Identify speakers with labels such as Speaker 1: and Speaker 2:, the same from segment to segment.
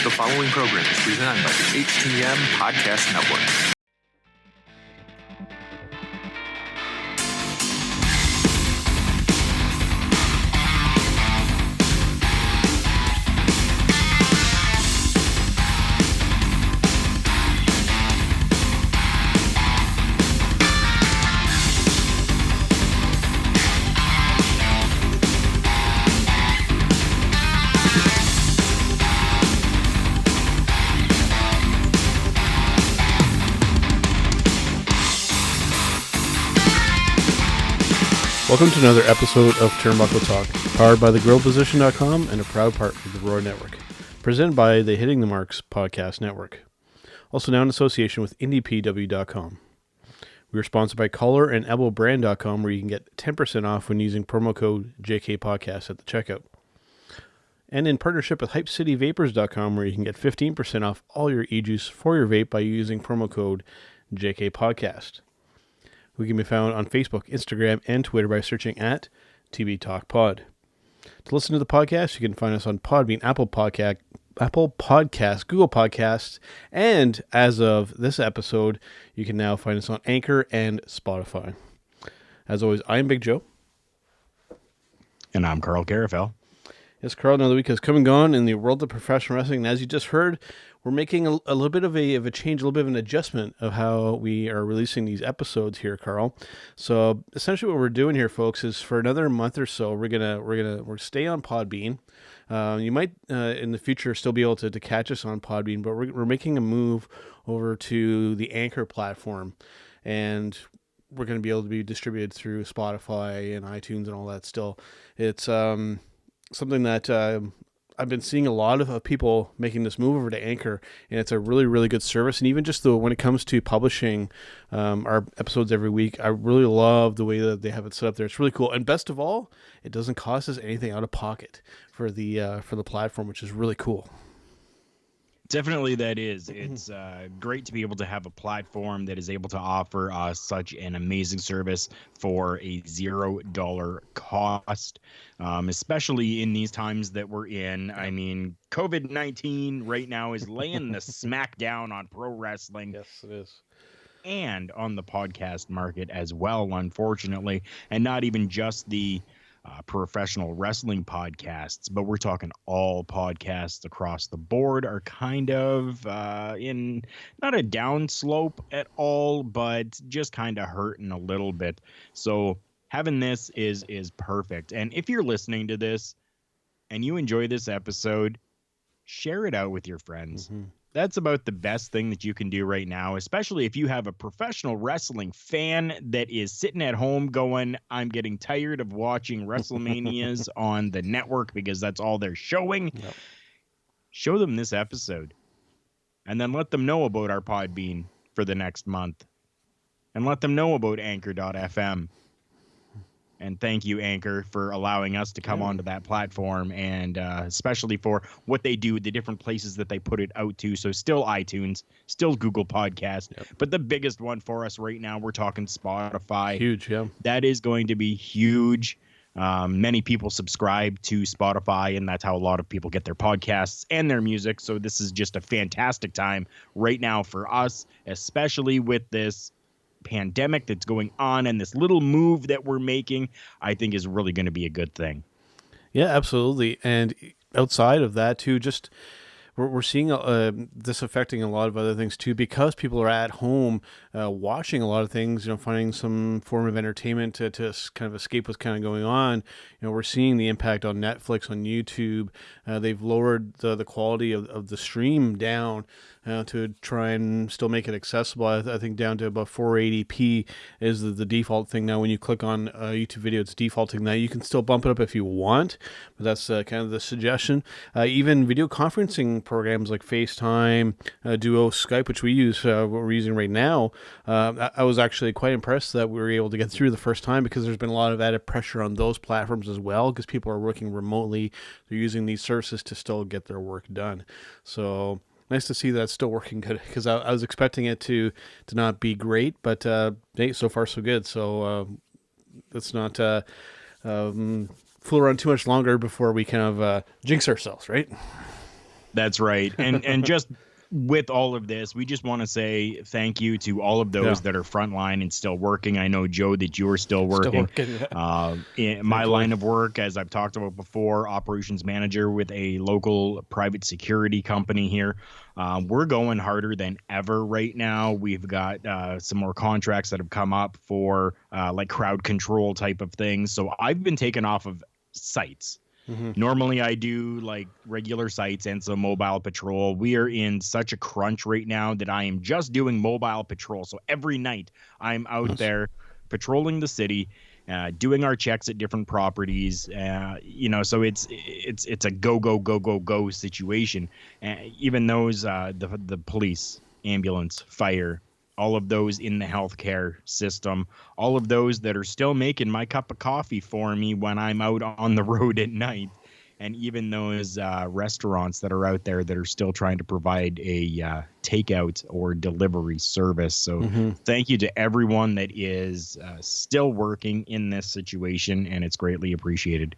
Speaker 1: The following program is presented by the HTM Podcast Network.
Speaker 2: Welcome to another episode of Turnbuckle Talk, powered by thegrowposition.com and a proud part of the Roar Network, presented by the Hitting the Marks Podcast Network, also now in association with IndiePW.com. We are sponsored by Collar and ElbowBrand.com, where you can get 10% off when using promo code JKPodcast at the checkout. And in partnership with HypeCityVapors.com, where you can get 15% off all your e-juice for your vape by using promo code JKPodcast. We can be found on Facebook, Instagram, and Twitter by searching at TB Talk Pod. To listen to the podcast, you can find us on Podbean, Apple Podcasts, Google Podcasts, and as of this episode, you can now find us on Anchor and Spotify. As always, I'm Big Joe.
Speaker 3: And I'm Karufel.
Speaker 2: Yes, Karl, another week has come and gone in the world of professional wrestling. And as you just heard, we're making a little bit of a change, a little bit of an adjustment of how we are releasing these episodes here, Karl. So essentially what we're doing here, folks, is for another month or so, we're stay on Podbean. You might in the future still be able to catch us on Podbean, but we're making a move over to the Anchor platform, and we're going to be able to be distributed through Spotify and iTunes and all that still. It's something that I've been seeing a lot of people making this move over to Anchor, and it's a really, really good service. And even just when it comes to publishing our episodes every week, I really love the way that they have it set up there. It's really cool. And best of all, it doesn't cost us anything out of pocket for the platform, which is really cool.
Speaker 3: Definitely that is. It's great to be able to have a platform that is able to offer us such an amazing service for a $0 cost, especially in these times that we're in. I mean, COVID-19 right now is laying the smackdown on pro wrestling.
Speaker 2: Yes, it is.
Speaker 3: And on the podcast market as well, unfortunately. And not even just the professional wrestling podcasts, but we're talking all podcasts across the board are kind of in not a down slope at all, but just kind of hurting a little bit. So having this is perfect. And if you're listening to this and you enjoy this episode, share it out with your friends. Mm-hmm. That's about the best thing that you can do right now, especially if you have a professional wrestling fan that is sitting at home going, I'm getting tired of watching Wrestlemanias on the network because that's all they're showing. Yep. Show them this episode and then let them know about our Podbean for the next month and let them know about Anchor.fm. And thank you, Anchor, for allowing us to come onto that platform, and especially for what they do, the different places that they put it out to. So still iTunes, still Google Podcast, but the biggest one for us right now, we're talking Spotify.
Speaker 2: Huge, yeah.
Speaker 3: That is going to be huge. Many people subscribe to Spotify, and that's how a lot of people get their podcasts and their music. So this is just a fantastic time right now for us, especially with this pandemic that's going on, and this little move that we're making, I think is really going to be a good thing.
Speaker 2: Yeah, absolutely. And outside of that too, just we're seeing this affecting a lot of other things too, because people are at home watching a lot of things, finding some form of entertainment to kind of escape what's kind of going on. We're seeing the impact on Netflix, on YouTube. They've lowered the quality of the stream down to try and still make it accessible. I think down to about 480p is the default thing now. When you click on a YouTube video, it's defaulting that. You can still bump it up if you want, but that's kind of the suggestion. Even video conferencing programs like FaceTime, Duo, Skype, which we use, what we're using right now, I was actually quite impressed that we were able to get through the first time, because there's been a lot of added pressure on those platforms as well, because people are working remotely. They're using these services to still get their work done. So nice to see that it's still working good, because I was expecting it to not be great, but hey, so far so good. So let's not fool around too much longer before we kind of jinx ourselves, right?
Speaker 3: That's right. And just with all of this, we just want to say thank you to all of those that are frontline and still working. I know, Joe, that you are still working. In my line of work, as I've talked about before, operations manager with a local private security company here. We're going harder than ever right now. We've got some more contracts that have come up for like crowd control type of things. So I've been taken off of sites. Normally I do like regular sites and some mobile patrol. We are in such a crunch right now that I am just doing mobile patrol. So every night I'm out there patrolling the city, doing our checks at different properties. So it's a go situation. Even those the police, ambulance, fire, all of those in the healthcare system, all of those that are still making my cup of coffee for me when I'm out on the road at night, and even those restaurants that are out there that are still trying to provide a takeout or delivery service. So thank you to everyone that is still working in this situation, and it's greatly appreciated.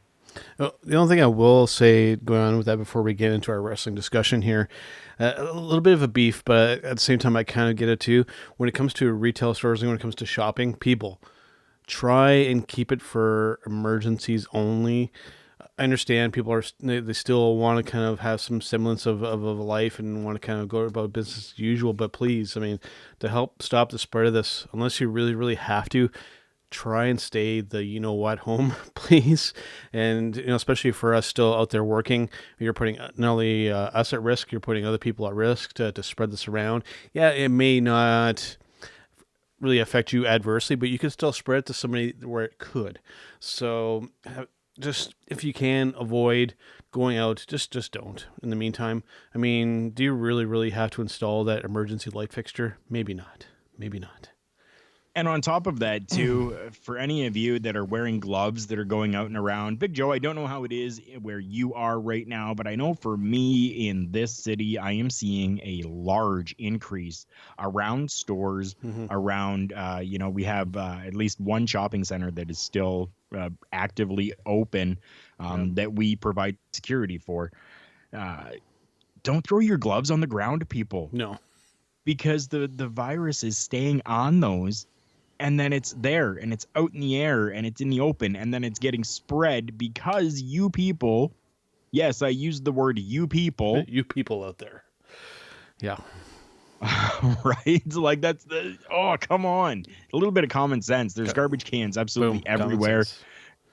Speaker 2: Well, the only thing I will say going on with that before we get into our wrestling discussion here, a little bit of a beef, but at the same time, I kind of get it too. When it comes to retail stores and when it comes to shopping, people try and keep it for emergencies only. I understand people they still want to kind of have some semblance of a life and want to kind of go about business as usual, but please, I mean, to help stop the spread of this, unless you really, really have to, try and stay home, please. And especially for us still out there working, you're putting not only us at risk, you're putting other people at risk to spread this around. Yeah, it may not really affect you adversely, but you can still spread it to somebody where it could. So just if you can avoid going out, just don't. In the meantime, I mean, do you really, really have to install that emergency light fixture? Maybe not.
Speaker 3: And on top of that, too, for any of you that are wearing gloves that are going out and around, Big Joe, I don't know how it is where you are right now, but I know for me in this city, I am seeing a large increase around stores, around, we have at least one shopping center that is still actively open that we provide security for. Don't throw your gloves on the ground, people.
Speaker 2: No.
Speaker 3: Because the virus is staying on those. And then it's there and it's out in the air and it's in the open and then it's getting spread because you people, yes, I used the word you people.
Speaker 2: You people out there. Yeah.
Speaker 3: Right? Like come on. A little bit of common sense. There's garbage cans absolutely everywhere.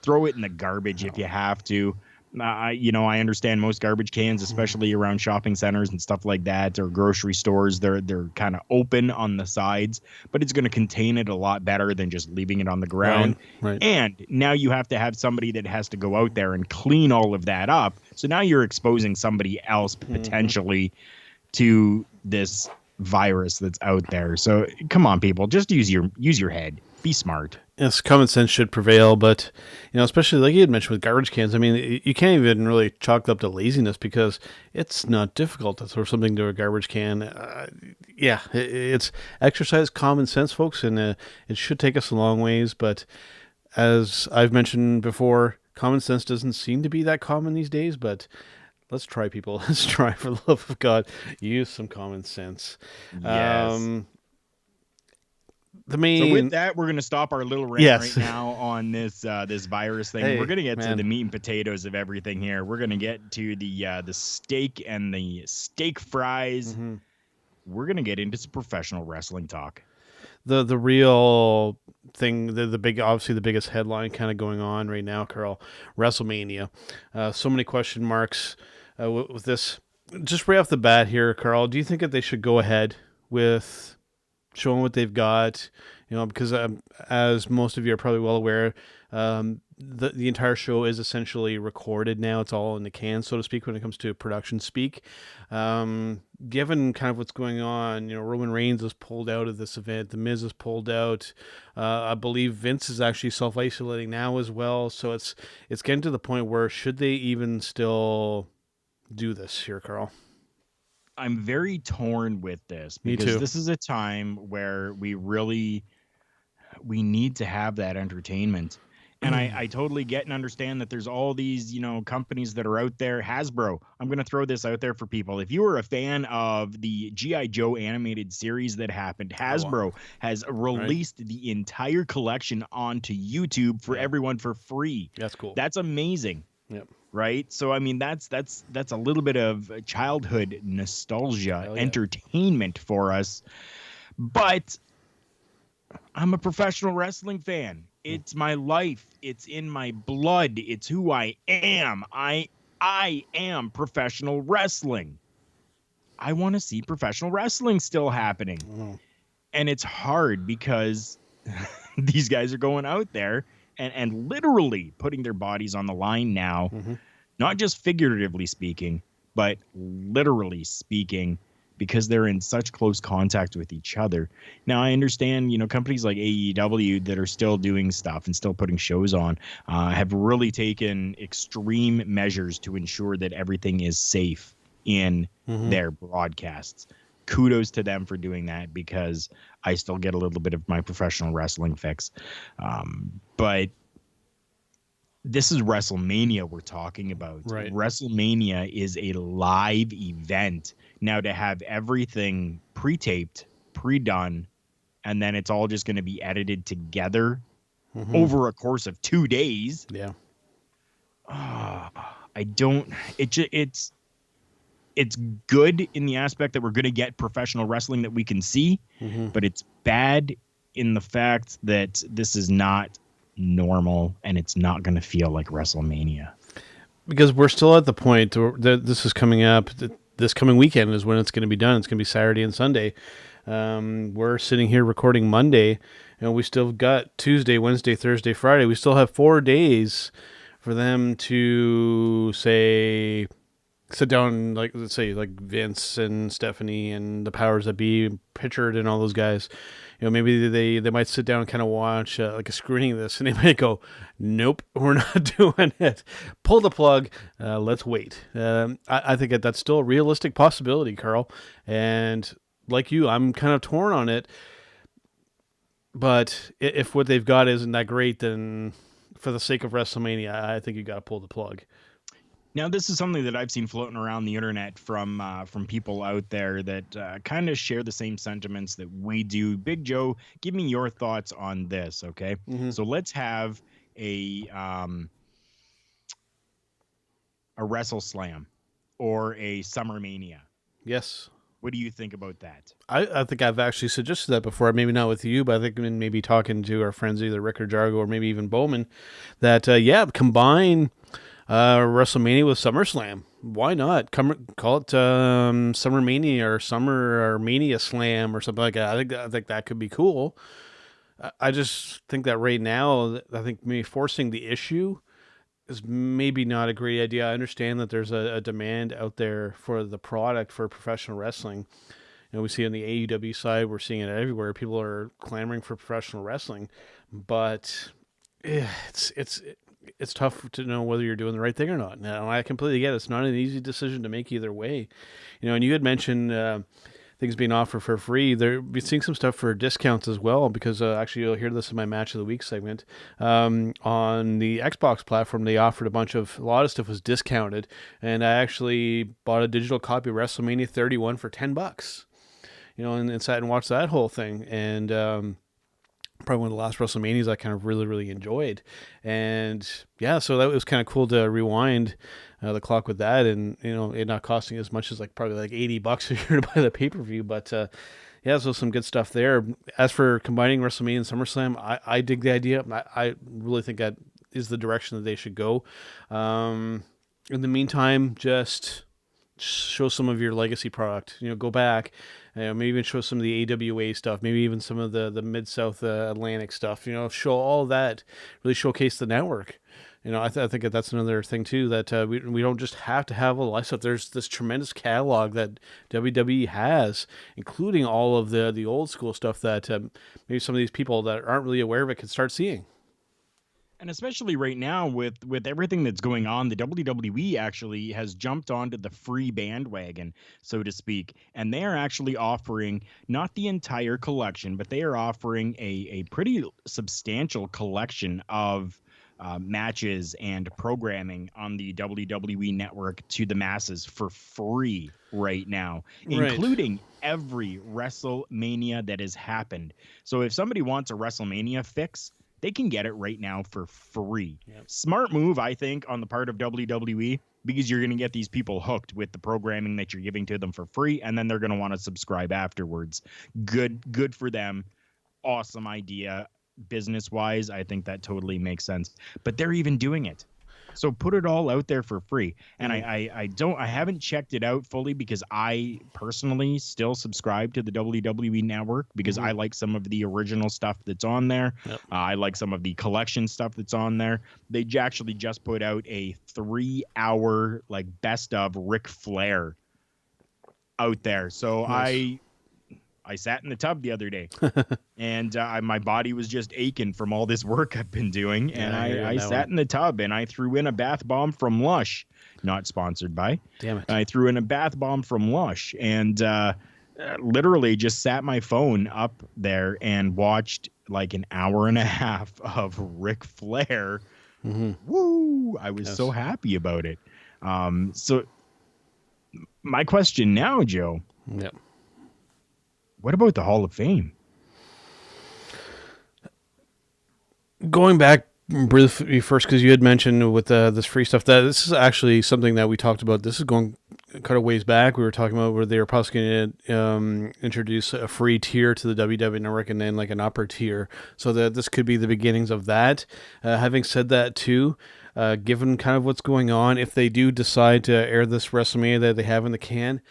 Speaker 3: Throw it in the garbage if you have to. I understand most garbage cans, especially around shopping centers and stuff like that, or grocery stores, they're kind of open on the sides, but it's going to contain it a lot better than just leaving it on the ground.
Speaker 2: Right.
Speaker 3: And now you have to have somebody that has to go out there and clean all of that up. So now you're exposing somebody else potentially to this virus that's out there. So come on, people, just use your head. Be smart.
Speaker 2: Yes, common sense should prevail, but especially like you had mentioned with garbage cans, I mean, you can't even really chalk it up to laziness because it's not difficult to throw something to a garbage can. It's exercise common sense, folks, and it should take us a long ways. But as I've mentioned before, common sense doesn't seem to be that common these days. But let's try, people. Let's try, for the love of God, use some common sense.
Speaker 3: Yes. So with that, we're going to stop our little rant right now on this virus thing. We're going to get to the meat and potatoes of everything here. We're going to get to the steak and the steak fries. We're going to get into some professional wrestling talk.
Speaker 2: The real thing, the biggest headline kind of going on right now, Karl, Wrestlemania. So many question marks with this. Just right off the bat here, Karl, do you think that they should go ahead with showing what they've got, because as most of you are probably well aware, the entire show is essentially recorded now. It's all in the can, so to speak, when it comes to production speak. Given kind of what's going on, Roman Reigns is pulled out of this event. The Miz is pulled out. I believe Vince is actually self-isolating now as well. So it's getting to the point where should they even still do this here, Karl?
Speaker 3: I'm very torn with this because this is a time where we need to have that entertainment. And I totally get and understand that there's all these, companies that are out there. Hasbro, I'm going to throw this out there for people. If you were a fan of the G.I. Joe animated series that happened, Hasbro has released the entire collection onto YouTube for everyone for free.
Speaker 2: That's cool.
Speaker 3: That's amazing.
Speaker 2: Yep.
Speaker 3: Right. So, I mean, that's a little bit of childhood nostalgia, entertainment for us. But I'm a professional wrestling fan. It's my life. It's in my blood. It's who I am. I am professional wrestling. I want to see professional wrestling still happening. And it's hard because these guys are going out there and literally putting their bodies on the line now, not just figuratively speaking, but literally speaking, because they're in such close contact with each other. Now, I understand, companies like AEW that are still doing stuff and still putting shows on have really taken extreme measures to ensure that everything is safe in their broadcasts. Kudos to them for doing that, because I still get a little bit of my professional wrestling fix. But this is WrestleMania we're talking about.
Speaker 2: Right.
Speaker 3: WrestleMania is a live event. Now, to have everything pre-taped, pre-done, and then it's all just going to be edited together over a course of 2 days.
Speaker 2: Yeah.
Speaker 3: It's good in the aspect that we're going to get professional wrestling that we can see, but it's bad in the fact that this is not normal and it's not going to feel like WrestleMania.
Speaker 2: Because we're still at the point that this is coming up. This coming weekend is when it's going to be done. It's going to be Saturday and Sunday. We're sitting here recording Monday, and we still got Tuesday, Wednesday, Thursday, Friday. We still have 4 days for them to sit down, let's say Vince and Stephanie and the powers that be, Pritchard and all those guys. Maybe they might sit down and kind of watch a screening of this, and they might go, "Nope, we're not doing it. Pull the plug. Let's wait." I think that's still a realistic possibility, Karl. And like you, I'm kind of torn on it. But if what they've got isn't that great, then for the sake of WrestleMania, I think you got to pull the plug.
Speaker 3: Now, this is something that I've seen floating around the internet from people out there that kind of share the same sentiments that we do. Big Joe, give me your thoughts on this, okay? So let's have a Wrestle Slam or a SummerMania.
Speaker 2: Yes.
Speaker 3: What do you think about that?
Speaker 2: I think I've actually suggested that before, maybe not with you, but I think maybe talking to our friends, either Rick or Jargo or maybe even Bowman, that, combine WrestleMania with SummerSlam. Why not? Call it SummerMania or Summer or Mania Slam or something like that. I think that could be cool. I just think that right now, I think maybe forcing the issue is maybe not a great idea. I understand that there's a demand out there for the product for professional wrestling. We see on the AEW side, we're seeing it everywhere. People are clamoring for professional wrestling, but it's tough to know whether you're doing the right thing or not. Now, I completely get it. It's not an easy decision to make either way. And you had mentioned things being offered for free. We're seeing some stuff for discounts as well, because actually you'll hear this in my Match of the Week segment. On the Xbox platform, they offered a lot of stuff was discounted, and I actually bought a digital copy of WrestleMania 31 for $10. And sat and watched that whole thing, and probably one of the last WrestleManias I kind of really, really enjoyed. And so that was kind of cool to rewind the clock with that, and it not costing as much as probably $80 a year to buy the pay-per-view. But so some good stuff there. As for combining WrestleMania and SummerSlam, I dig the idea. I really think that is the direction that they should go. In the meantime, just show some of your legacy product. Go back. Maybe even show some of the AWA stuff, maybe even some of the Mid-South Atlantic stuff, show all that, really showcase the network. I think that's another thing too, that we don't just have to have a lot of stuff. There's this tremendous catalog that WWE has, including all of the old school stuff that maybe some of these people that aren't really aware of it can start seeing.
Speaker 3: And especially right now with everything that's going on, the WWE actually has jumped onto the free bandwagon, so to speak. And they are actually offering not the entire collection, but they are offering a pretty substantial collection of matches and programming on the WWE network to the masses for free right now,
Speaker 2: Right.
Speaker 3: including every WrestleMania that has happened. So if somebody wants a WrestleMania fix, they can get it right now for free.
Speaker 2: Yep.
Speaker 3: Smart move, I think, on the part of WWE, because you're going to get these people hooked with the programming that you're giving to them for free, and then they're going to want to subscribe afterwards. Good for them. Awesome idea. Business-wise, I think that totally makes sense. But they're even doing it. So put it all out there for free. And I haven't checked it out fully because I personally still subscribe to the WWE network because I like some of the original stuff that's on there.
Speaker 2: Yep.
Speaker 3: I like some of the collection stuff that's on there. They actually just put out a 3-hour like best of Ric Flair out there. So
Speaker 2: Nice.
Speaker 3: I sat in the tub the other day and my body was just aching from all this work I've been doing. And I sat in the tub and I threw in a bath bomb from Lush, not sponsored by.
Speaker 2: Damn it.
Speaker 3: I threw in a bath bomb from Lush and literally just sat my phone up there and watched like an hour and a half of Ric Flair. Woo! I was so happy about it. So my question now, Joe.
Speaker 2: Yep.
Speaker 3: What about the Hall of Fame?
Speaker 2: Going back briefly first, because you had mentioned with this free stuff, that this is actually something that we talked about. This is going kind of ways back. We were talking about where they were possibly going to introduce a free tier to the WWE Network and then like an upper tier. So that this could be the beginnings of that. Having said that too, given kind of what's going on, if they do decide to air this WrestleMania that they have in the can,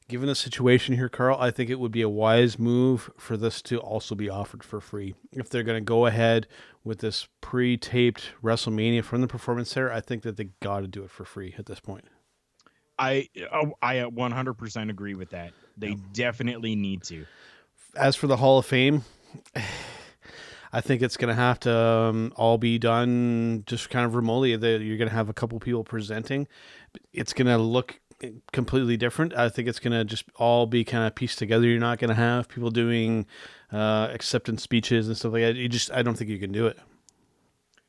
Speaker 2: given the situation here, Karl, I think it would be a wise move for this to also be offered for free. If they're going to go ahead with this pre-taped WrestleMania from the Performance Center, I think that they got to do it for free at this point.
Speaker 3: I 100% agree with that. They definitely need to.
Speaker 2: As for the Hall of Fame, I think it's going to have to all be done just kind of remotely. You're going to have a couple people presenting. It's going to look completely different. I think it's going to just all be kind of pieced together. You're not going to have people doing acceptance speeches and stuff like that. I don't think you can do it.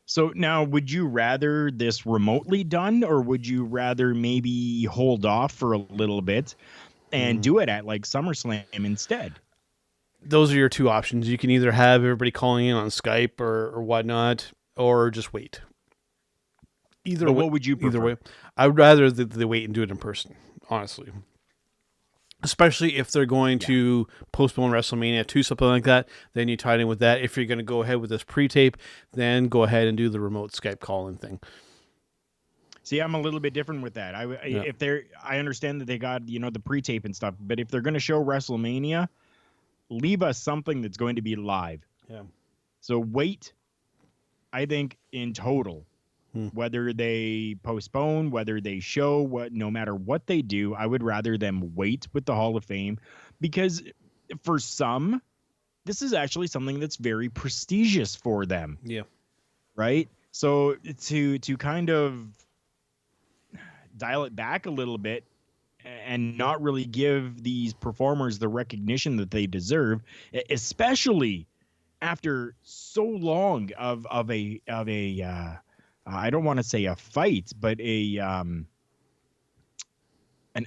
Speaker 3: So now, would you rather this remotely done, or would you rather maybe hold off for a little bit and do it at like SummerSlam instead?
Speaker 2: Those are your two options. You can either have everybody calling in on Skype or whatnot, or just wait. Either way,
Speaker 3: what would you prefer?
Speaker 2: Either way, I would rather they wait and do it in person, honestly. Especially if they're going to postpone WrestleMania to something like that, then you tie it in with that. If you're going to go ahead with this pre-tape, then go ahead and do the remote Skype call-in thing.
Speaker 3: See, I'm a little bit different with that. I understand that they got the pre-tape and stuff, but if they're going to show WrestleMania, leave us something that's going to be live.
Speaker 2: Yeah.
Speaker 3: So wait. I think in total. Whether they postpone, whether they show, no matter what they do, I would rather them wait with the Hall of Fame, because for some, this is actually something that's very prestigious for them.
Speaker 2: Yeah.
Speaker 3: Right? So to kind of dial it back a little bit and not really give these performers the recognition that they deserve, especially after so long of a I don't want to say a fight, but an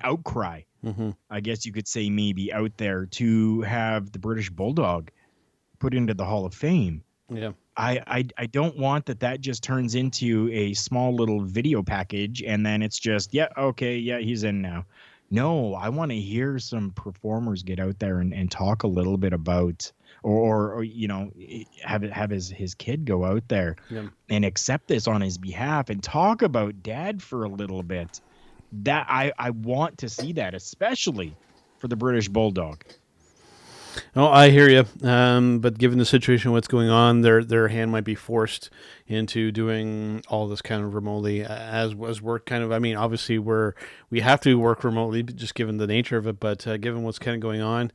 Speaker 3: outcry, I guess you could say, maybe out there, to have the British Bulldog put into the Hall of Fame.
Speaker 2: Yeah.
Speaker 3: I don't want that just turns into a small little video package and then it's just, he's in now. No, I want to hear some performers get out there and talk a little bit about, or have his kid go out there and accept this on his behalf and talk about Dad for a little bit. That I want to see that, especially for the British Bulldog.
Speaker 2: Oh, I hear you. But given the situation, what's going on, their hand might be forced into doing all this kind of remotely as work kind of. I mean, obviously we have to work remotely just given the nature of it. But given what's kind of going on,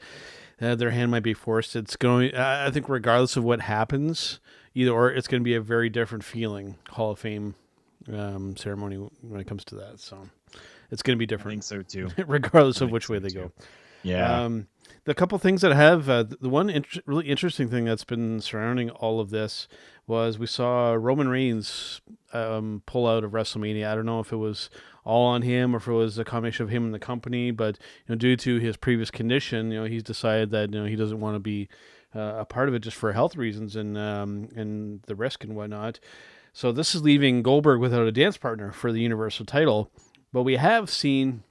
Speaker 2: their hand might be forced. It's going. I think regardless of what happens, either or, it's going to be a very different feeling Hall of Fame ceremony when it comes to that. So it's going to be different.
Speaker 3: I think so too.
Speaker 2: Regardless of which way they go.
Speaker 3: Yeah.
Speaker 2: The couple things that have the one really interesting thing that's been surrounding all of this was we saw Roman Reigns pull out of WrestleMania. I don't know if it was all on him or if it was a combination of him and the company, but due to his previous condition, he's decided that he doesn't want to be a part of it just for health reasons and the risk and whatnot. So this is leaving Goldberg without a dance partner for the Universal title, but we have seen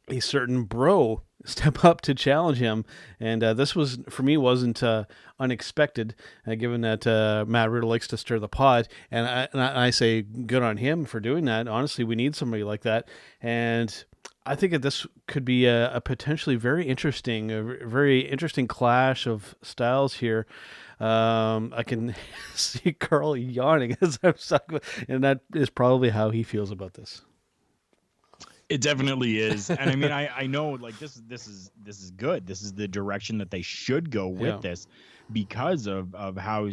Speaker 2: a certain bro step up to challenge him, and this was for me wasn't unexpected, given that Matt Riddle likes to stir the pot, and I say good on him for doing that. Honestly, we need somebody like that, and I think that this could be a potentially very interesting clash of styles here. I can see Karl yawning as I'm talking, and that is probably how he feels about this.
Speaker 3: It definitely is, and I mean, I know like this is good. This is the direction that they should go with this, because of how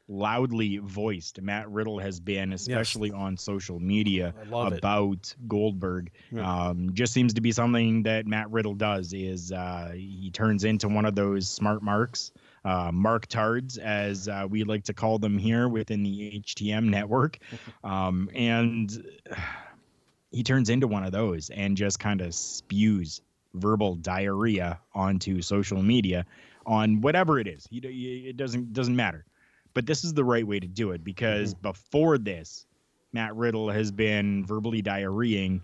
Speaker 3: loudly voiced Matt Riddle has been, especially on social media about Goldberg. Just seems to be something that Matt Riddle does. Is he turns into one of those smart marks, mark-tards, as we like to call them here within the HTM network, and he turns into one of those and just kind of spews verbal diarrhea onto social media on whatever it is. It doesn't matter. But this is the right way to do it, because before this, Matt Riddle has been verbally diarrheaing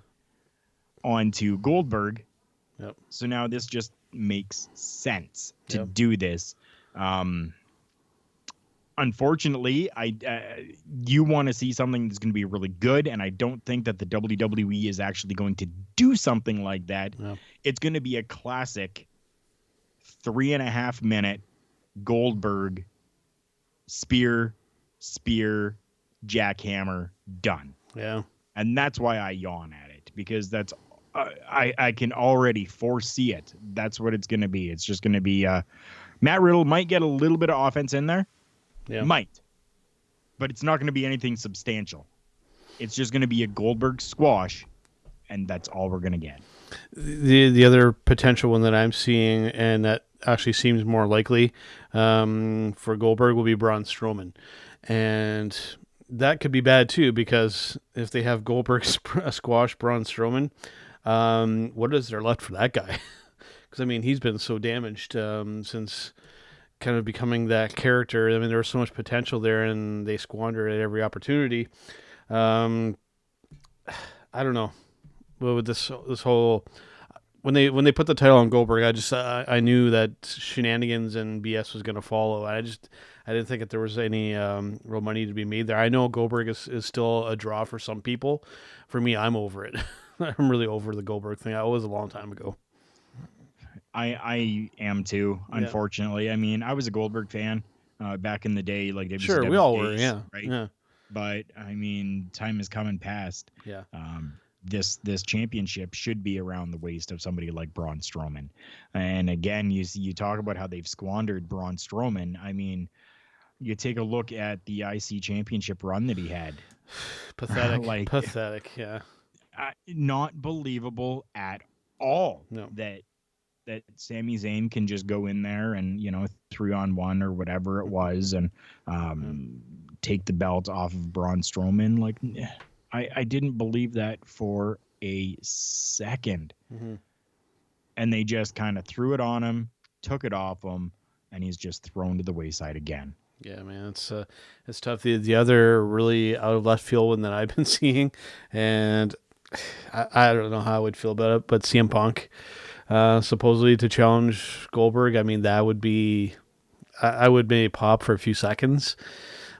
Speaker 3: onto Goldberg.
Speaker 2: Yep.
Speaker 3: So now this just makes sense to do this. Unfortunately, you want to see something that's going to be really good, and I don't think that the WWE is actually going to do something like that.
Speaker 2: No.
Speaker 3: It's going to be a classic 3.5 minute Goldberg spear, jackhammer, done.
Speaker 2: Yeah.
Speaker 3: And that's why I yawn at it, because that's I can already foresee it. That's what it's going to be. It's just going to be Matt Riddle might get a little bit of offense in there.
Speaker 2: Yeah.
Speaker 3: Might. But it's not going to be anything substantial. It's just going to be a Goldberg squash, and that's all we're going to get.
Speaker 2: The other potential one that I'm seeing, and that actually seems more likely for Goldberg, will be Braun Strowman. And that could be bad too, because if they have Goldberg squash Braun Strowman, what is there left for that guy? Because, I mean, he's been so damaged since kind of becoming that character. I mean, there was so much potential there, and they squandered it at every opportunity. I don't know. But with this whole, when they put the title on Goldberg, I knew that shenanigans and BS was going to follow. I didn't think that there was any real money to be made there. I know Goldberg is still a draw for some people. For me, I'm over it. I'm really over the Goldberg thing. I was a long time ago.
Speaker 3: I am too, unfortunately. Yeah. I mean, I was a Goldberg fan back in the day, like WCW
Speaker 2: sure, we all
Speaker 3: days,
Speaker 2: were, yeah,
Speaker 3: right?
Speaker 2: yeah.
Speaker 3: But I mean, time has come and passed.
Speaker 2: Yeah.
Speaker 3: This championship should be around the waist of somebody like Braun Strowman. And again, you talk about how they've squandered Braun Strowman. I mean, you take a look at the IC championship run that he had.
Speaker 2: Pathetic. Pathetic. Yeah.
Speaker 3: Not believable at all.
Speaker 2: No.
Speaker 3: That Sami Zayn can just go in there and, 3-on-1 or whatever it was and take the belt off of Braun Strowman. Like, I didn't believe that for a second.
Speaker 2: Mm-hmm.
Speaker 3: And they just kind of threw it on him, took it off him, and he's just thrown to the wayside again.
Speaker 2: Yeah, man, it's tough. The other really out of left field one that I've been seeing, and I don't know how I would feel about it, but CM Punk supposedly to challenge Goldberg. I mean, that would be, I would maybe pop for a few seconds.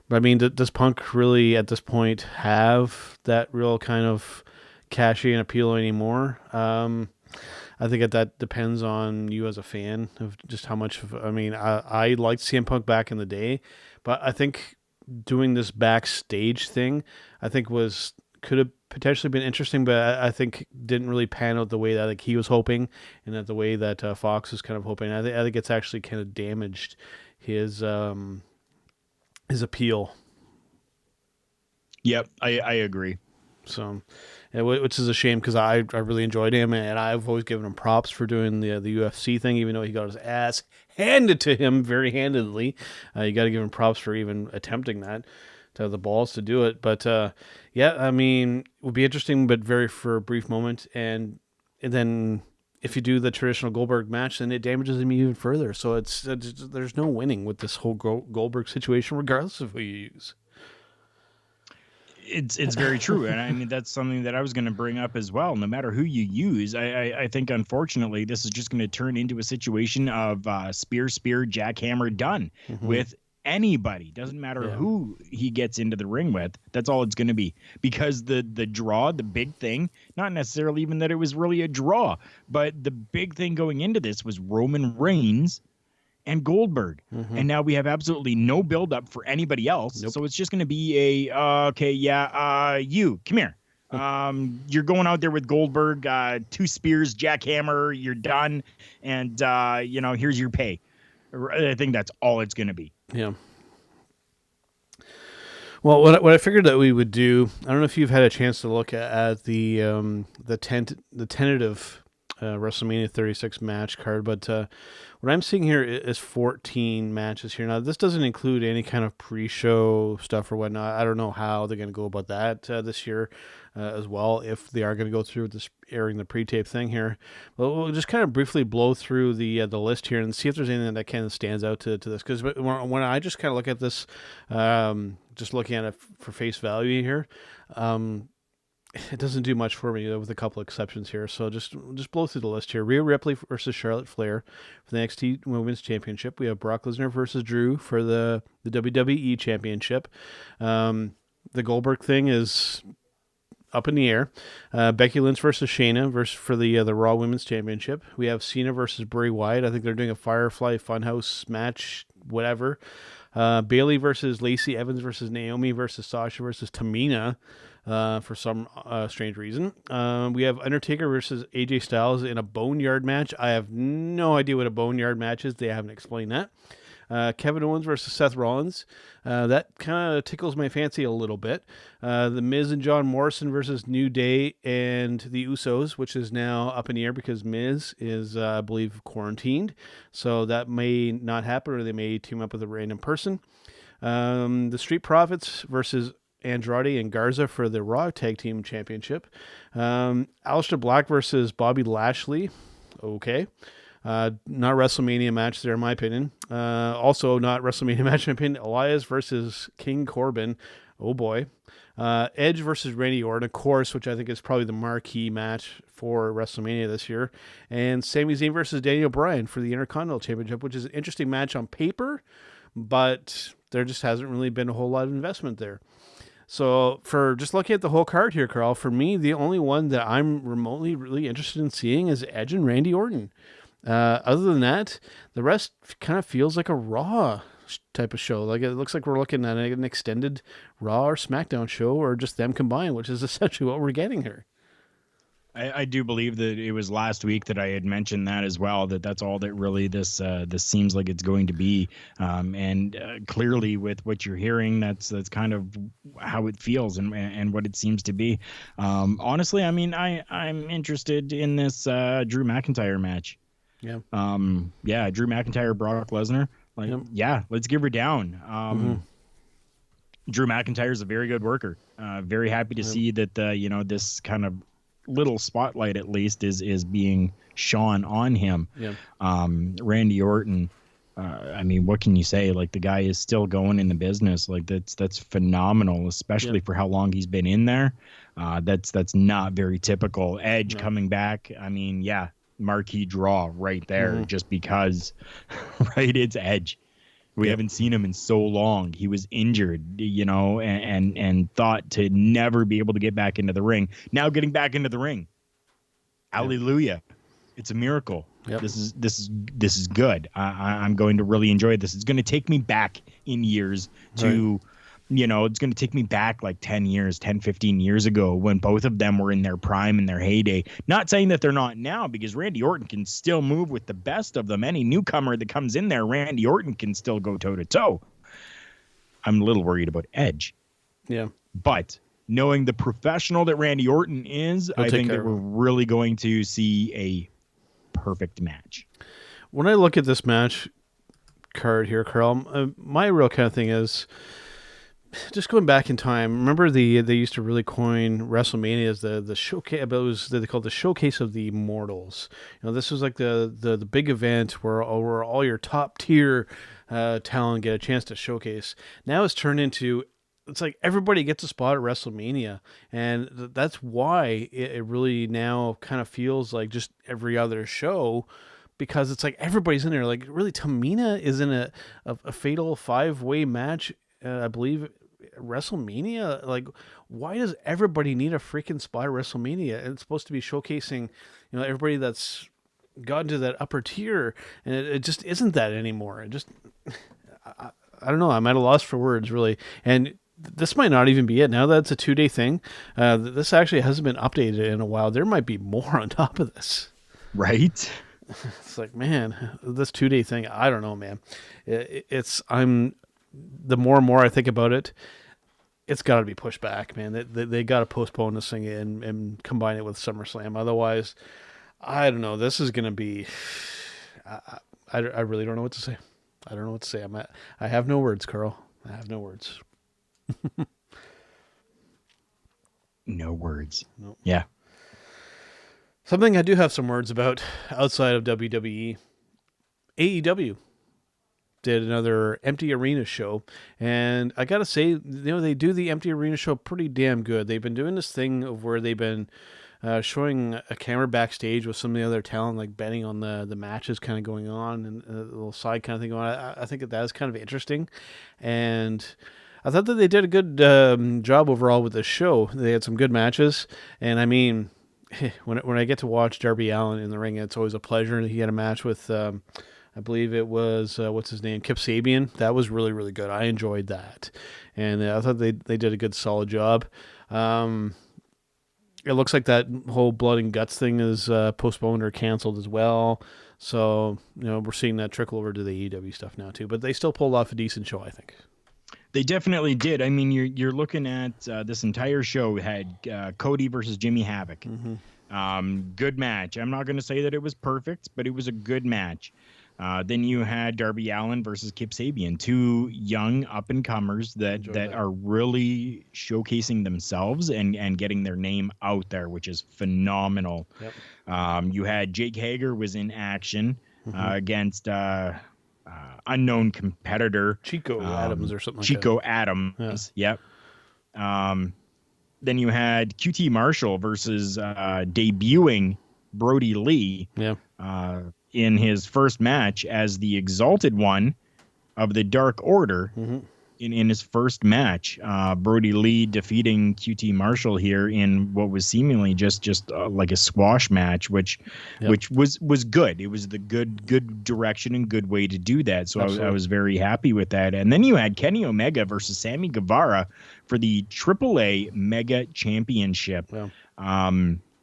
Speaker 2: But I mean, does Punk really at this point have that real kind of cachet and appeal anymore? I think that depends on you as a fan of just how much of, I mean, I liked CM Punk back in the day, but I think doing this backstage thing, I think could have potentially been interesting, but I think didn't really pan out the way that like he was hoping, and that the way that Fox was kind of hoping. I think it's actually kind of damaged his appeal.
Speaker 3: Yep, I agree.
Speaker 2: So, which is a shame because I really enjoyed him, and I've always given him props for doing the UFC thing, even though he got his ass handed to him very handedly. You got to give him props for even attempting that, to have the balls to do it. But yeah, I mean, it would be interesting, but for a brief moment, and then if you do the traditional Goldberg match, then it damages him even further. So there's no winning with this whole Goldberg situation, regardless of who you use.
Speaker 3: It's very true, and I mean that's something that I was going to bring up as well. No matter who you use, I think unfortunately this is just going to turn into a situation of spear, jackhammer, done with anybody. Doesn't matter who he gets into the ring with. That's all it's going to be, because the draw, the big thing, not necessarily even that it was really a draw, but the big thing going into this was Roman Reigns and Goldberg. And now we have absolutely no build up for anybody else. Nope. So it's just going to be you come here. You're going out there with Goldberg, 2 spears, jackhammer, you're done. And, here's your pay. I think that's all it's going to be.
Speaker 2: Yeah. Well, what I figured that we would do, I don't know if you've had a chance to look at the tentative WrestleMania 36 match card, but what I'm seeing here is 14 matches here. Now, this doesn't include any kind of pre-show stuff or whatnot. I don't know how they're going to go about that this year as well, if they are going to go through this airing the pre-tape thing here. Well, we'll just kind of briefly blow through the list here and see if there's anything that kind of stands out to this. Because when I just kind of look at this, just looking at it for face value here, it doesn't do much for me, with a couple exceptions here. So just blow through the list here. Rhea Ripley versus Charlotte Flair for the NXT Women's Championship. We have Brock Lesnar versus Drew for the WWE Championship. The Goldberg thing is up in the air. Becky Lynch versus Shayna for the Raw Women's Championship. We have Cena versus Bray Wyatt. I think they're doing a Firefly Funhouse match, whatever. Bayley versus Lacey Evans versus Naomi versus Sasha versus Tamina. For some strange reason. We have Undertaker versus AJ Styles in a Boneyard match. I have no idea what a Boneyard match is. They haven't explained that. Kevin Owens versus Seth Rollins. That kind of tickles my fancy a little bit. The Miz and John Morrison versus New Day and the Usos, which is now up in the air because Miz is, I believe, quarantined. So that may not happen, or they may team up with a random person. The Street Profits versus Andrade and Garza for the Raw Tag Team Championship. Aleister Black versus Bobby Lashley. Okay. Not WrestleMania match there, in my opinion. Also not WrestleMania match, in my opinion. Elias versus King Corbin. Oh, boy. Edge versus Randy Orton, of course, which I think is probably the marquee match for WrestleMania this year. And Sami Zayn versus Daniel Bryan for the Intercontinental Championship, which is an interesting match on paper, but there just hasn't really been a whole lot of investment there. So for just looking at the whole card here, Karl, for me, the only one that I'm remotely really interested in seeing is Edge and Randy Orton. Other than that, the rest kind of feels like a Raw type of show. Like, it looks like we're looking at an extended Raw or SmackDown show, or just them combined, which is essentially what we're getting here.
Speaker 3: I do believe that it was last week that I had mentioned that as well, that's all that really this seems like it's going to be. And clearly with what you're hearing, that's kind of how it feels and what it seems to be. Honestly, I mean, I'm interested in this Drew McIntyre match.
Speaker 2: Yeah.
Speaker 3: Drew McIntyre, Brock Lesnar. Let's give her down. Drew McIntyre is a very good worker. Very happy to see that, this kind of little spotlight at least is being shone on him.
Speaker 2: Yeah.
Speaker 3: Randy Orton, I mean, what can you say? Like, the guy is still going in the business. Like, that's phenomenal, especially for how long he's been in there. That's not very typical. Edge coming back. I mean, marquee draw right there, just because, right? It's Edge. We haven't seen him in so long. He was injured, and thought to never be able to get back into the ring. Now getting back into the ring. Hallelujah. It's a miracle. Yep. This is good. I'm going to really enjoy this. It's going to take me back in years to, it's going to take me back like 10, 15 years ago, when both of them were in their prime, in their heyday. Not saying that they're not now, because Randy Orton can still move with the best of them. Any newcomer that comes in there, Randy Orton can still go toe to toe. I'm a little worried about Edge.
Speaker 2: Yeah.
Speaker 3: But knowing the professional that Randy Orton is,
Speaker 2: He'll
Speaker 3: I
Speaker 2: take
Speaker 3: think
Speaker 2: care
Speaker 3: that
Speaker 2: of
Speaker 3: we're
Speaker 2: him.
Speaker 3: really going to see a perfect match.
Speaker 2: When I look at this match card here, Karl, my real kind of thing is just going back in time. Remember they used to really coin WrestleMania as the showcase. It was they called the showcase of the immortals. This was like the big event where all your top tier talent get a chance to showcase. Now it's turned into, it's like everybody gets a spot at WrestleMania, and that's why it really now kind of feels like just every other show, because it's like everybody's in there. Like, really, Tamina is in a fatal 5-way match, I believe, WrestleMania. Like, why does everybody need a freaking spot at WrestleMania? And it's supposed to be showcasing, everybody that's gotten to that upper tier, and it just isn't that anymore. It just, I don't know. I'm at a loss for words, really. And this might not even be it. Now that it's a 2-day thing, this actually hasn't been updated in a while. There might be more on top of this.
Speaker 3: Right?
Speaker 2: It's like, man, this 2-day thing, I don't know, man. The more and more I think about it, it's got to be pushed back, man. They got to postpone this thing and combine it with SummerSlam. Otherwise, I don't know. This is going to be, I really don't know what to say. I don't know what to say. I have no words, Karl. I have no words.
Speaker 3: No words.
Speaker 2: Nope.
Speaker 3: Yeah.
Speaker 2: Something I do have some words about outside of WWE. AEW did another empty arena show, and I gotta say, they do the empty arena show pretty damn good. They've been doing this thing of where they've been showing a camera backstage with some of the other talent, like betting on the matches kind of going on, and a little side kind of thing going on. I think that is kind of interesting, and I thought that they did a good job overall with the show. They had some good matches, and I mean, when I get to watch Darby Allin in the ring, it's always a pleasure. He had a match with, I believe it was, what's his name, Kip Sabian. That was really, really good. I enjoyed that, and I thought they did a good, solid job. It looks like that whole blood and guts thing is postponed or canceled as well. So, we're seeing that trickle over to the AEW stuff now too. But they still pulled off a decent show, I think.
Speaker 3: They definitely did. I mean, you're looking at this entire show had Cody versus Jimmy Havoc.
Speaker 2: Mm-hmm.
Speaker 3: Good match. I'm not going to say that it was perfect, but it was a good match. Then you had Darby Allin versus Kip Sabian, two young up-and-comers that are really showcasing themselves and getting their name out there, which is phenomenal. Yep. You had Jake Hager was in action against unknown competitor.
Speaker 2: Chico Adams or something like that.
Speaker 3: Chico Adams, yeah. Yep. Then you had QT Marshall versus debuting Brody Lee.
Speaker 2: Yeah.
Speaker 3: In his first match as the Exalted One of the Dark Order.
Speaker 2: Mm-hmm.
Speaker 3: In his first match, Brody Lee defeating QT Marshall here in what was seemingly just like a squash match, which was good. It was the good direction and good way to do that. So I was very happy with that. And then you had Kenny Omega versus Sammy Guevara for the AAA Mega Championship.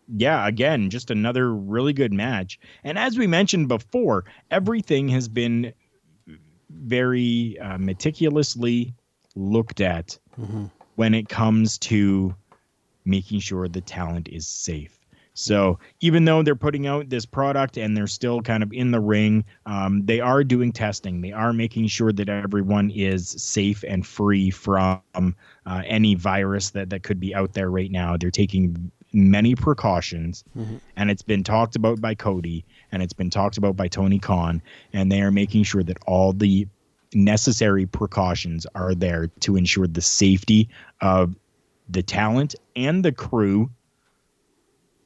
Speaker 3: Yeah. Again, just another really good match. And as we mentioned before, everything has been very meticulously looked at when it comes to making sure the talent is safe. So even though they're putting out this product and they're still kind of in the ring, they are doing testing. They are making sure that everyone is safe and free from any virus that could be out there right now. They're taking many precautions, and it's been talked about by Cody, and it's been talked about by Tony Khan, and they are making sure that all the necessary precautions are there to ensure the safety of the talent and the crew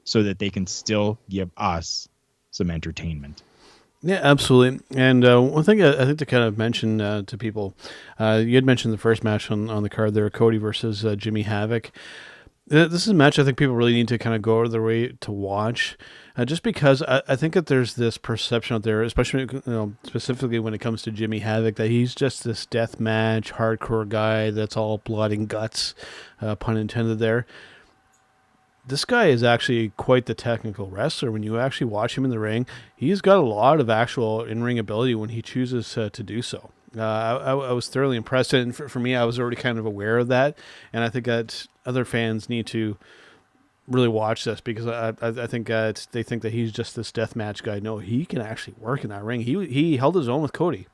Speaker 3: so that they can still give us some entertainment.
Speaker 2: Yeah, absolutely. And one thing I think to kind of mention to people, you had mentioned the first match on the card there, Cody versus Jimmy Havoc. This is a match I think people really need to kind of go out of their way to watch, just because I think that there's this perception out there, especially specifically when it comes to Jimmy Havoc, that he's just this death match hardcore guy that's all blood and guts, pun intended there. This guy is actually quite the technical wrestler. When you actually watch him in the ring, he's got a lot of actual in-ring ability when he chooses to do so. I was thoroughly impressed, and for me, I was already kind of aware of that, and I think that other fans need to really watch this, because I think they think that he's just this deathmatch guy. No, he can actually work in that ring. He held his own with Cody.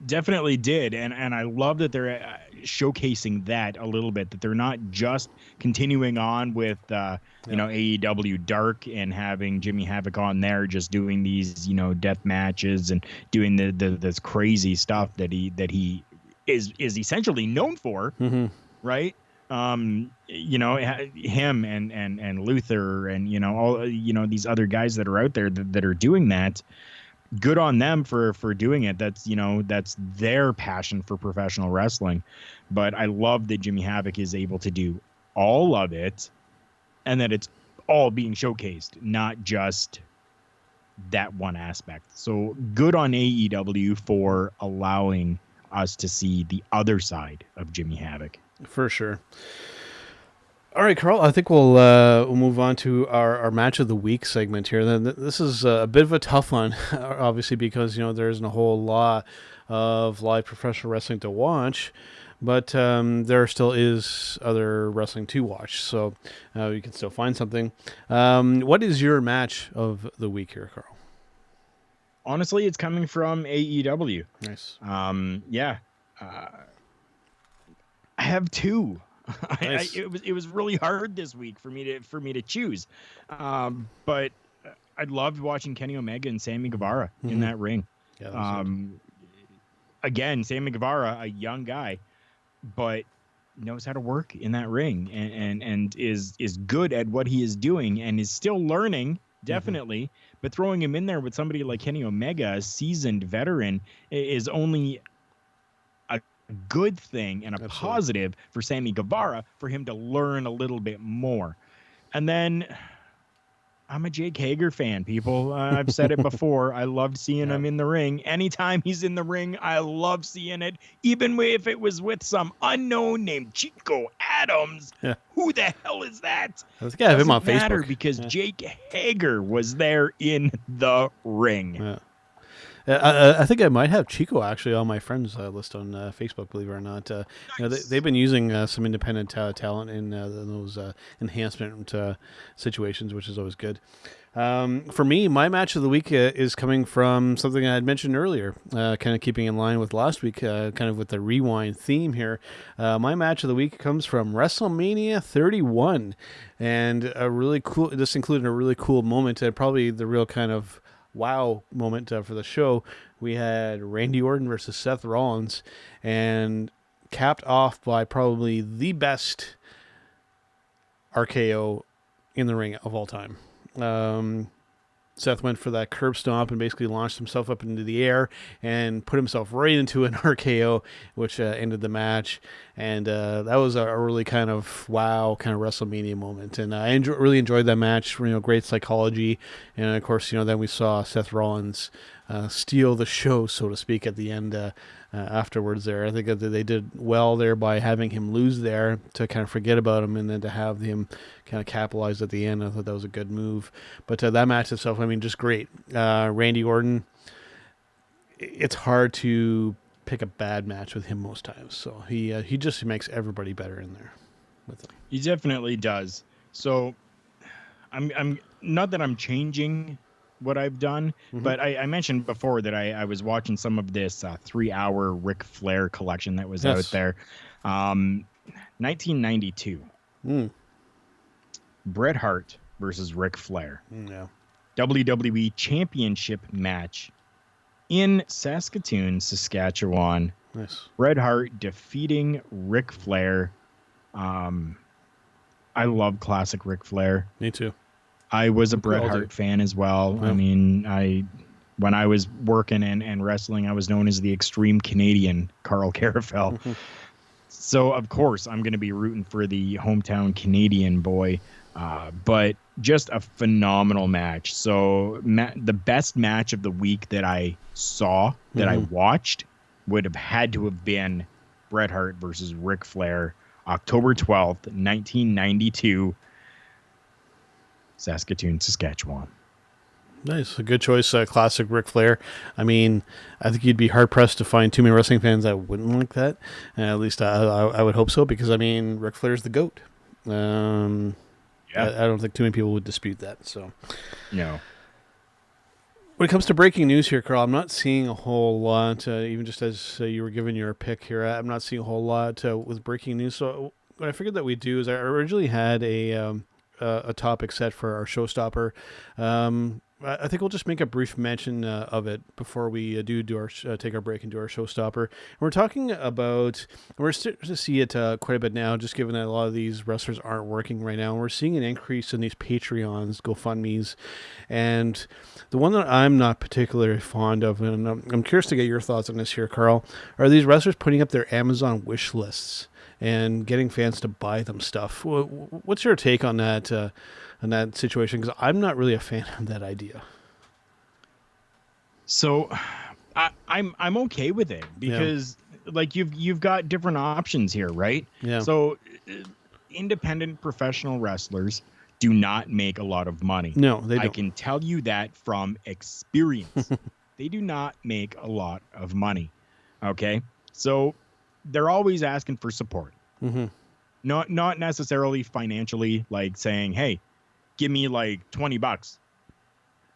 Speaker 3: Definitely did, and I love that they're showcasing that a little bit, that they're not just continuing on with AEW Dark and having Jimmy Havoc on there just doing these death matches and doing this crazy stuff that he is essentially known for, right? Him and Luther and all these other guys that are out there that are doing that. Good on them for doing it. That's their passion for professional wrestling. But I love that Jimmy Havoc is able to do all of it, and that it's all being showcased, not just that one aspect. So good on AEW for allowing us to see the other side of Jimmy Havoc.
Speaker 2: For sure. All right, Karl, I think we'll move on to our match of the week segment here. This is a bit of a tough one, obviously, because there isn't a whole lot of live professional wrestling to watch, but there still is other wrestling to watch, so you can still find something. What is your match of the week here, Karl?
Speaker 3: Honestly, it's coming from AEW.
Speaker 2: Nice.
Speaker 3: I have two.
Speaker 2: Nice.
Speaker 3: It was really hard this week for me to choose, but I loved watching Kenny Omega and Sammy Guevara in that ring.
Speaker 2: Yeah,
Speaker 3: again, Sammy Guevara, a young guy, but knows how to work in that ring and is good at what he is doing and is still learning, definitely. But throwing him in there with somebody like Kenny Omega, a seasoned veteran, is only a good thing and a positive for Sammy Guevara for him to learn a little bit more. And then I'm a Jake Hager fan, people. I've said it before. I loved seeing him in the ring. Anytime he's in the ring, I love seeing it. Even if it was with some unknown named Chico Adams. Yeah. Who the hell is that?
Speaker 2: I think I have him on Facebook.
Speaker 3: Because Jake Hager was there in the ring.
Speaker 2: Yeah. I think I might have Chico actually on my friends list on Facebook, believe it or not. Nice. They've been using some independent talent in those enhancement situations, which is always good. For me, my match of the week is coming from something I had mentioned earlier, kind of keeping in line with last week, kind of with the rewind theme here. My match of the week comes from WrestleMania 31, and this included a really cool moment, probably the real kind of wow moment for the show. We had Randy Orton versus Seth Rollins, and capped off by probably the best RKO in the ring of all time. Seth went for that curb stomp and basically launched himself up into the air and put himself right into an RKO, which ended the match. And that was a really kind of wow kind of WrestleMania moment. And I really enjoyed that match. Great psychology. And of course, then we saw Seth Rollins steal the show, so to speak, at the end afterwards there. I think that they did well there by having him lose there to kind of forget about him, and then to have him kind of capitalize at the end. I thought that was a good move. But that match itself, just great. Randy Orton, it's hard to pick a bad match with him most times. So he just makes everybody better in there with him.
Speaker 3: He definitely does. So I'm not that I'm changing what I've done, but I mentioned before that I was watching some of this 3-hour Ric Flair collection that was out there. 1992. Bret Hart versus Ric Flair.
Speaker 2: Yeah.
Speaker 3: WWE Championship match in Saskatoon, Saskatchewan.
Speaker 2: Nice.
Speaker 3: Bret Hart defeating Ric Flair. I love classic Ric Flair.
Speaker 2: Me too.
Speaker 3: I was a Bret Hart fan as well. Yeah. When I was working and wrestling, I was known as the Extreme Canadian Karl Karufel. So, of course, I'm going to be rooting for the hometown Canadian boy. But just a phenomenal match. So the best match of the week that I saw, that I watched, would have had to have been Bret Hart versus Ric Flair, October 12th, 1992. Saskatoon, Saskatchewan.
Speaker 2: Nice. A good choice. Classic Ric Flair. I mean, I think you'd be hard-pressed to find too many wrestling fans that wouldn't like that. At least I would hope so, because, I mean, Ric Flair's the GOAT. I don't think too many people would dispute that. So,
Speaker 3: No.
Speaker 2: when it comes to breaking news here, Karl, I'm not seeing a whole lot, even just as you were giving your pick here, I'm not seeing a whole lot with breaking news. So what I figured that we'd do is I originally had a topic set for our showstopper. I think we'll just make a brief mention of it before we do our take our break and do our showstopper. And we're talking about, we're starting to see it quite a bit now, just given that a lot of these wrestlers aren't working right now. And we're seeing an increase in these Patreons, GoFundMes, and the one that I'm not particularly fond of, and I'm curious to get your thoughts on this here, Karl, are these wrestlers putting up their Amazon wish lists and getting fans to buy them stuff. What's your take on that situation? Because I'm not really a fan of that idea.
Speaker 3: So I'm okay with it, because like you've got different options here, right?
Speaker 2: Yeah.
Speaker 3: So independent professional wrestlers do not make a lot of money.
Speaker 2: No, they don't.
Speaker 3: I can tell you that from experience. They do not make a lot of money. Okay. So they're always asking for support.
Speaker 2: Mm-hmm.
Speaker 3: Not necessarily financially, like saying, hey, give me like $20.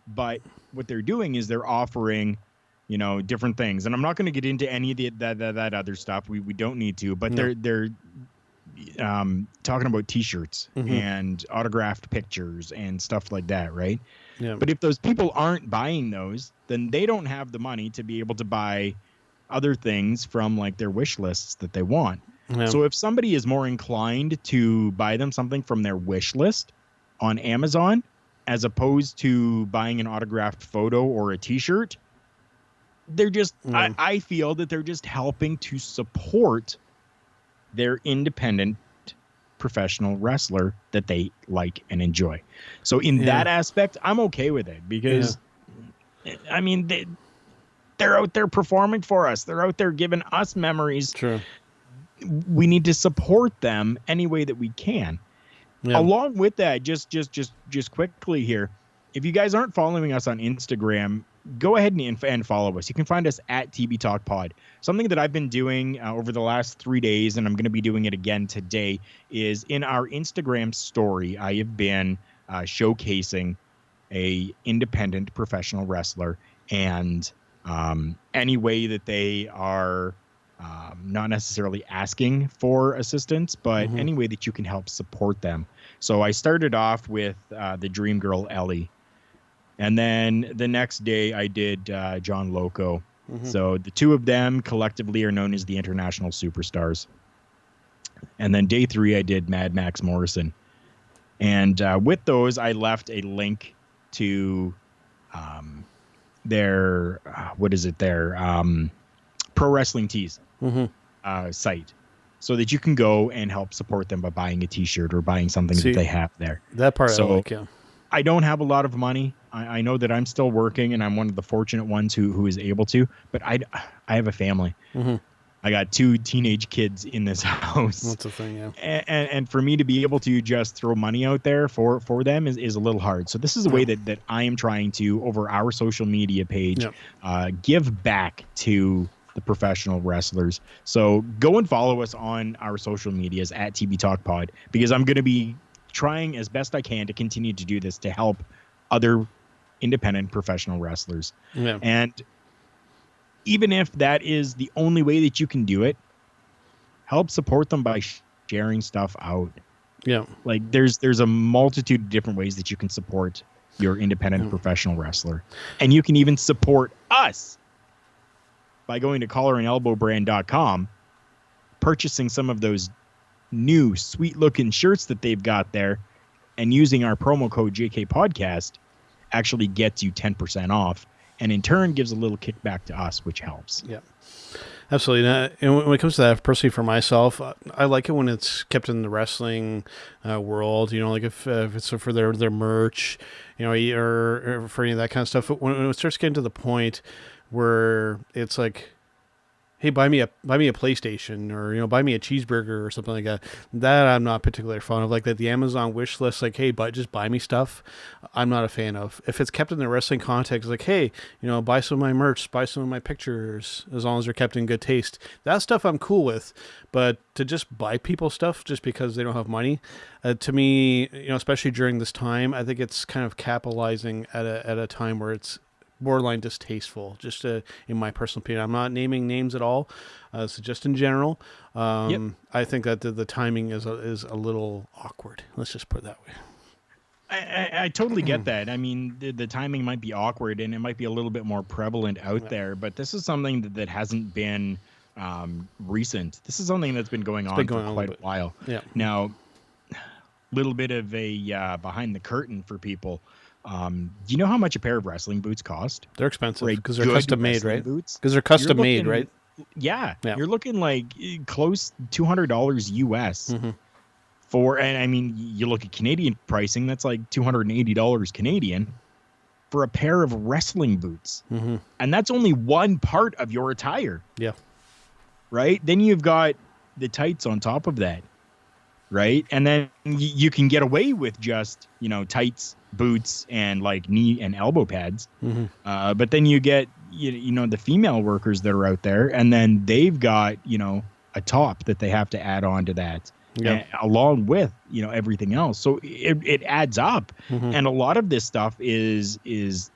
Speaker 3: But what they're doing is they're offering, different things. And I'm not going to get into any of that other stuff. We don't need to, but they're talking about T-shirts and autographed pictures and stuff like that, right?
Speaker 2: Yeah.
Speaker 3: But if those people aren't buying those, then they don't have the money to be able to buy other things from like their wish lists that they want.
Speaker 2: Yeah.
Speaker 3: So if somebody is more inclined to buy them something from their wish list on Amazon, as opposed to buying an autographed photo or a T-shirt, they're just, I feel that they're just helping to support their independent professional wrestler that they like and enjoy. So in that aspect, I'm okay with it, because I mean, they're out there performing for us. They're out there giving us memories.
Speaker 2: True.
Speaker 3: We need to support them any way that we can. Yeah. Along with that, just quickly here, if you guys aren't following us on Instagram, go ahead and follow us. You can find us at TB Talk Pod. Something that I've been doing over the last 3 days, and I'm going to be doing it again today, is in our Instagram story, I have been showcasing a independent professional wrestler, and any way that they are not necessarily asking for assistance, but any way that you can help support them. So I started off with the Dream Girl Ellie, and then the next day I did John Loco. So the two of them collectively are known as the International Superstars. And then day 3 I did Mad Max Morrison. And with those, I left a link to their Pro Wrestling Tees site, so that you can go and help support them by buying a T-shirt or buying something that they have there.
Speaker 2: That part I like, yeah.
Speaker 3: I don't have a lot of money. I know that I'm still working, and I'm one of the fortunate ones who is able to, but I have a family. I got 2 teenage kids in this house.
Speaker 2: That's the thing, yeah.
Speaker 3: And for me to be able to just throw money out there for them is a little hard. So this is a way that I am trying to, over our social media page, give back to the professional wrestlers. So go and follow us on our social medias at TB Talk Pod, because I'm going to be trying as best I can to continue to do this to help other independent professional wrestlers. Yeah. And even if that is the only way that you can do it, help support them by sharing stuff out.
Speaker 2: Yeah.
Speaker 3: Like there's a multitude of different ways that you can support your independent professional wrestler. And you can even support us by going to collarandelbowbrand.com, purchasing some of those new sweet looking shirts that they've got there, and using our promo code JK Podcast actually gets you 10% off, and in turn gives a little kickback to us, which helps.
Speaker 2: Yeah, absolutely. And when it comes to that, personally for myself, I like it when it's kept in the wrestling world, like if it's for their merch, or for any of that kind of stuff. When it starts getting to the point where it's like hey, buy me a PlayStation, or buy me a cheeseburger or something like that. That I'm not particularly fond of. Like that, the Amazon wish list, like, hey, just buy me stuff. I'm not a fan of. If it's kept in the wrestling context, like, hey, buy some of my merch, buy some of my pictures, as long as they're kept in good taste. That stuff I'm cool with. But to just buy people stuff just because they don't have money, to me, especially during this time, I think it's kind of capitalizing at a time where it's borderline distasteful, just in my personal opinion. I'm not naming names at all, so just in general. I think that the timing is a little awkward. Let's just put it that way.
Speaker 3: I totally get that. I mean, the timing might be awkward and it might be a little bit more prevalent out there, but this is something that hasn't been recent. This is something that's been going on for quite a while. Yeah. Now, little bit of a behind the curtain for people. Do you know how much a pair of wrestling boots cost?
Speaker 2: They're expensive because they're custom made, right? Because they're custom made, right?
Speaker 3: Yeah. You're looking like close $200 US for, and I mean, you look at Canadian pricing, that's like $280 Canadian for a pair of wrestling boots. And that's only one part of your attire. Yeah. Right? Then you've got the tights on top of that. Right? And then you can get away with just, tights, boots, and like knee and elbow pads. But then you get, the female workers that are out there, and then they've got, a top that they have to add on to that. Along with, everything else. So it adds up. And a lot of this stuff is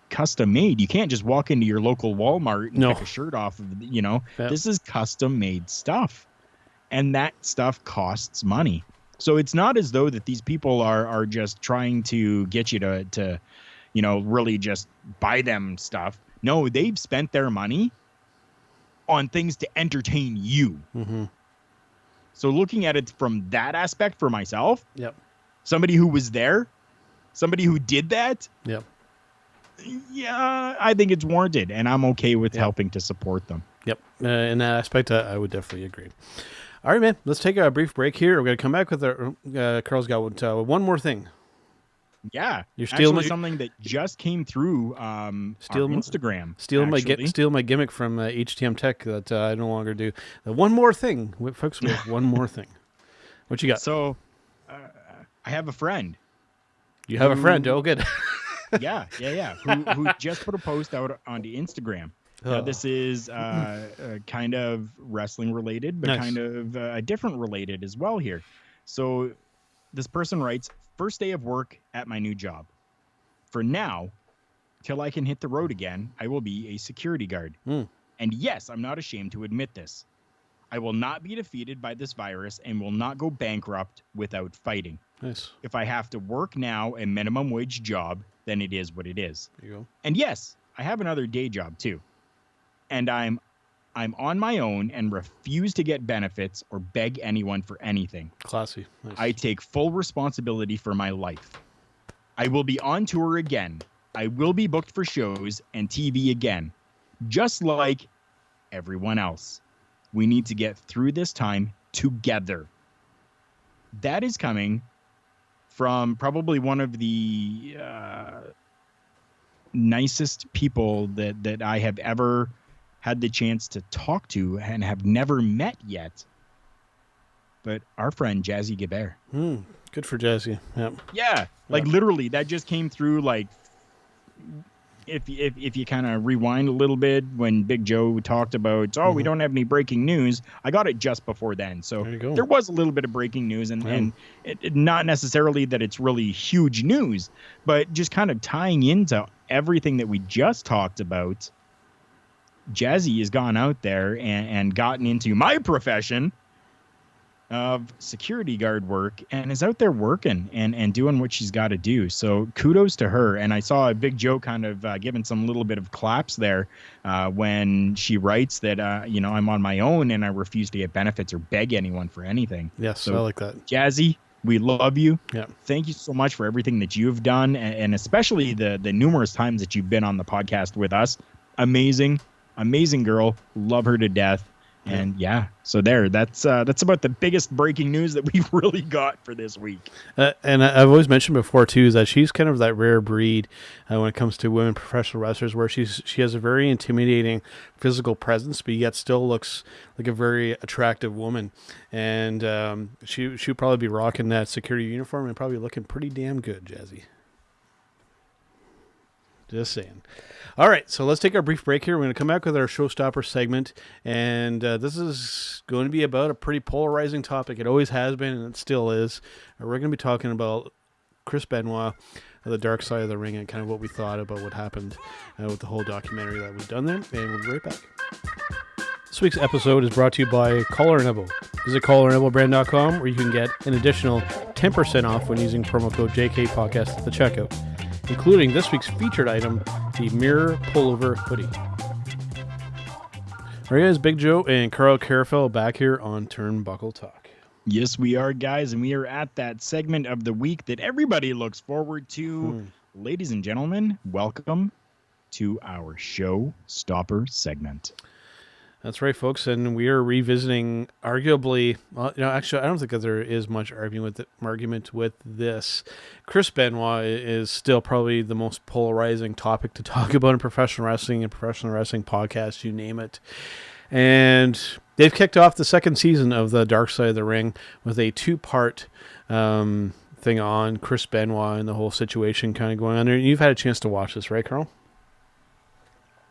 Speaker 3: custom made. You can't just walk into your local Walmart and pick a shirt off of, This is custom made stuff. And that stuff costs money. So it's not as though that these people are just trying to get you to really just buy them stuff. No, they've spent their money on things to entertain you. So looking at it from that aspect for myself, somebody who was there, somebody who did that, I think it's warranted, and I'm okay with helping to support them.
Speaker 2: In that aspect, I would definitely agree. All right, man, let's take a brief break here. We're going to come back with our Karl's got one more thing.
Speaker 3: Yeah, you're stealing something that just came through Instagram.
Speaker 2: Steal my gimmick from HTM Tech that I no longer do. One more thing, folks. We have one more thing. What you got?
Speaker 3: So, I have a friend.
Speaker 2: You have a friend? Oh, good.
Speaker 3: yeah. Who just put a post out onto Instagram. This is kind of wrestling related, but kind of different related as well here. So this person writes, "First day of work at my new job. For now, till I can hit the road again, I will be a security guard. And yes, I'm not ashamed to admit this. I will not be defeated by this virus and will not go bankrupt without fighting.
Speaker 2: Nice.
Speaker 3: If I have to work now a minimum wage job, then it is what it is.
Speaker 2: There you go.
Speaker 3: And yes, I have another day job too. And I'm on my own and refuse to get benefits or beg anyone for anything.
Speaker 2: Classy. Nice.
Speaker 3: I take full responsibility for my life. I will be on tour again. I will be booked for shows and TV again, just like everyone else. We need to get through this time together." That is coming from probably one of the nicest people that I have ever had the chance to talk to and have never met yet. But our friend Jazzy Gabert.
Speaker 2: Good for Jazzy.
Speaker 3: Yeah. Like literally that just came through. Like if you kind of rewind a little bit when Big Joe talked about, we don't have any breaking news. I got it just before then. So there was a little bit of breaking news and it not necessarily that it's really huge news, but just kind of tying into everything that we just talked about. Jazzy has gone out there and gotten into my profession of security guard work and is out there working and doing what she's got to do. So kudos to her. And I saw a Big Joe kind of giving some little bit of claps there when she writes that, I'm on my own and I refuse to get benefits or beg anyone for anything.
Speaker 2: Yes,
Speaker 3: so,
Speaker 2: I like that.
Speaker 3: Jazzy, we love you.
Speaker 2: Yeah.
Speaker 3: Thank you so much for everything that you've done and especially the numerous times that you've been on the podcast with us. Amazing girl. Love her to death. And so that's about the biggest breaking news that we've really got for this week.
Speaker 2: And I've always mentioned before too is that she's kind of that rare breed when it comes to women professional wrestlers, where she has a very intimidating physical presence, but yet still looks like a very attractive woman. And she'd probably be rocking that security uniform and probably looking pretty damn good, Jazzy. Just saying. All right, so let's take our brief break here. We're going to come back with our Showstopper segment, and this is going to be about a pretty polarizing topic. It always has been, and it still is. We're going to be talking about Chris Benoit, the dark side of the ring, and kind of what we thought about what happened with the whole documentary that we've done there, and we'll be right back. This week's episode is brought to you by Collar & Elbow. Visit collarandelbowbrand.com, where you can get an additional 10% off when using promo code JKPodcast at the checkout, including this week's featured item, the Mirror Pullover Hoodie. All right, guys, Big Joe and Karl Karufel back here on Turnbuckle Talk.
Speaker 3: Yes, we are, guys, and we are at that segment of the week that everybody looks forward to. Ladies and gentlemen, welcome to our Showstopper segment.
Speaker 2: That's right, folks, and we are revisiting arguably, actually, I don't think that there is much argument with this. Chris Benoit is still probably the most polarizing topic to talk about in professional wrestling and professional wrestling podcasts, you name it. And they've kicked off the second season of the Dark Side of the Ring with a two-part thing on Chris Benoit and the whole situation kind of going on there. You've had a chance to watch this, right, Karl?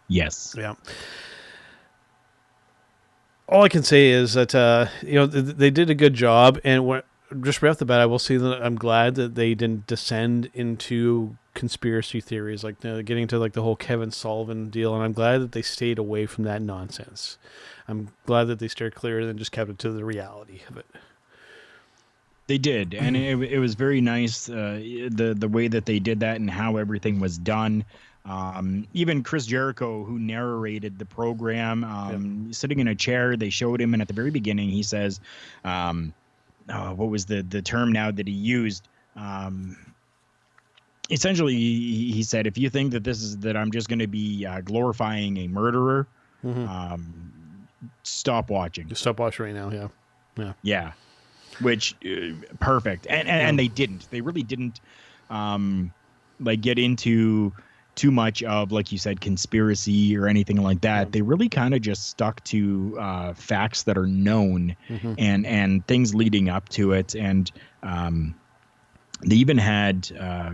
Speaker 3: Yes.
Speaker 2: Yeah. All I can say is that they did a good job, and just right off the bat, I will say that I'm glad that they didn't descend into conspiracy theories, like getting to like the whole Kevin Sullivan deal, and I'm glad that they stayed away from that nonsense. I'm glad that they steered clear and just kept it to the reality of it.
Speaker 3: They did, and it was very nice the way that they did that and how everything was done. Even Chris Jericho, who narrated the program, sitting in a chair, they showed him, and at the very beginning he says, what was the term now that he used? Essentially, he said, if you think that I'm just going to be glorifying a murderer, stop watching.
Speaker 2: Just stop watching right now.
Speaker 3: Yeah. Which perfect, and they didn't. They really didn't get into too much of, like you said, conspiracy or anything like that. Yeah. They really kind of just stuck to facts that are known and things leading up to it. And they even had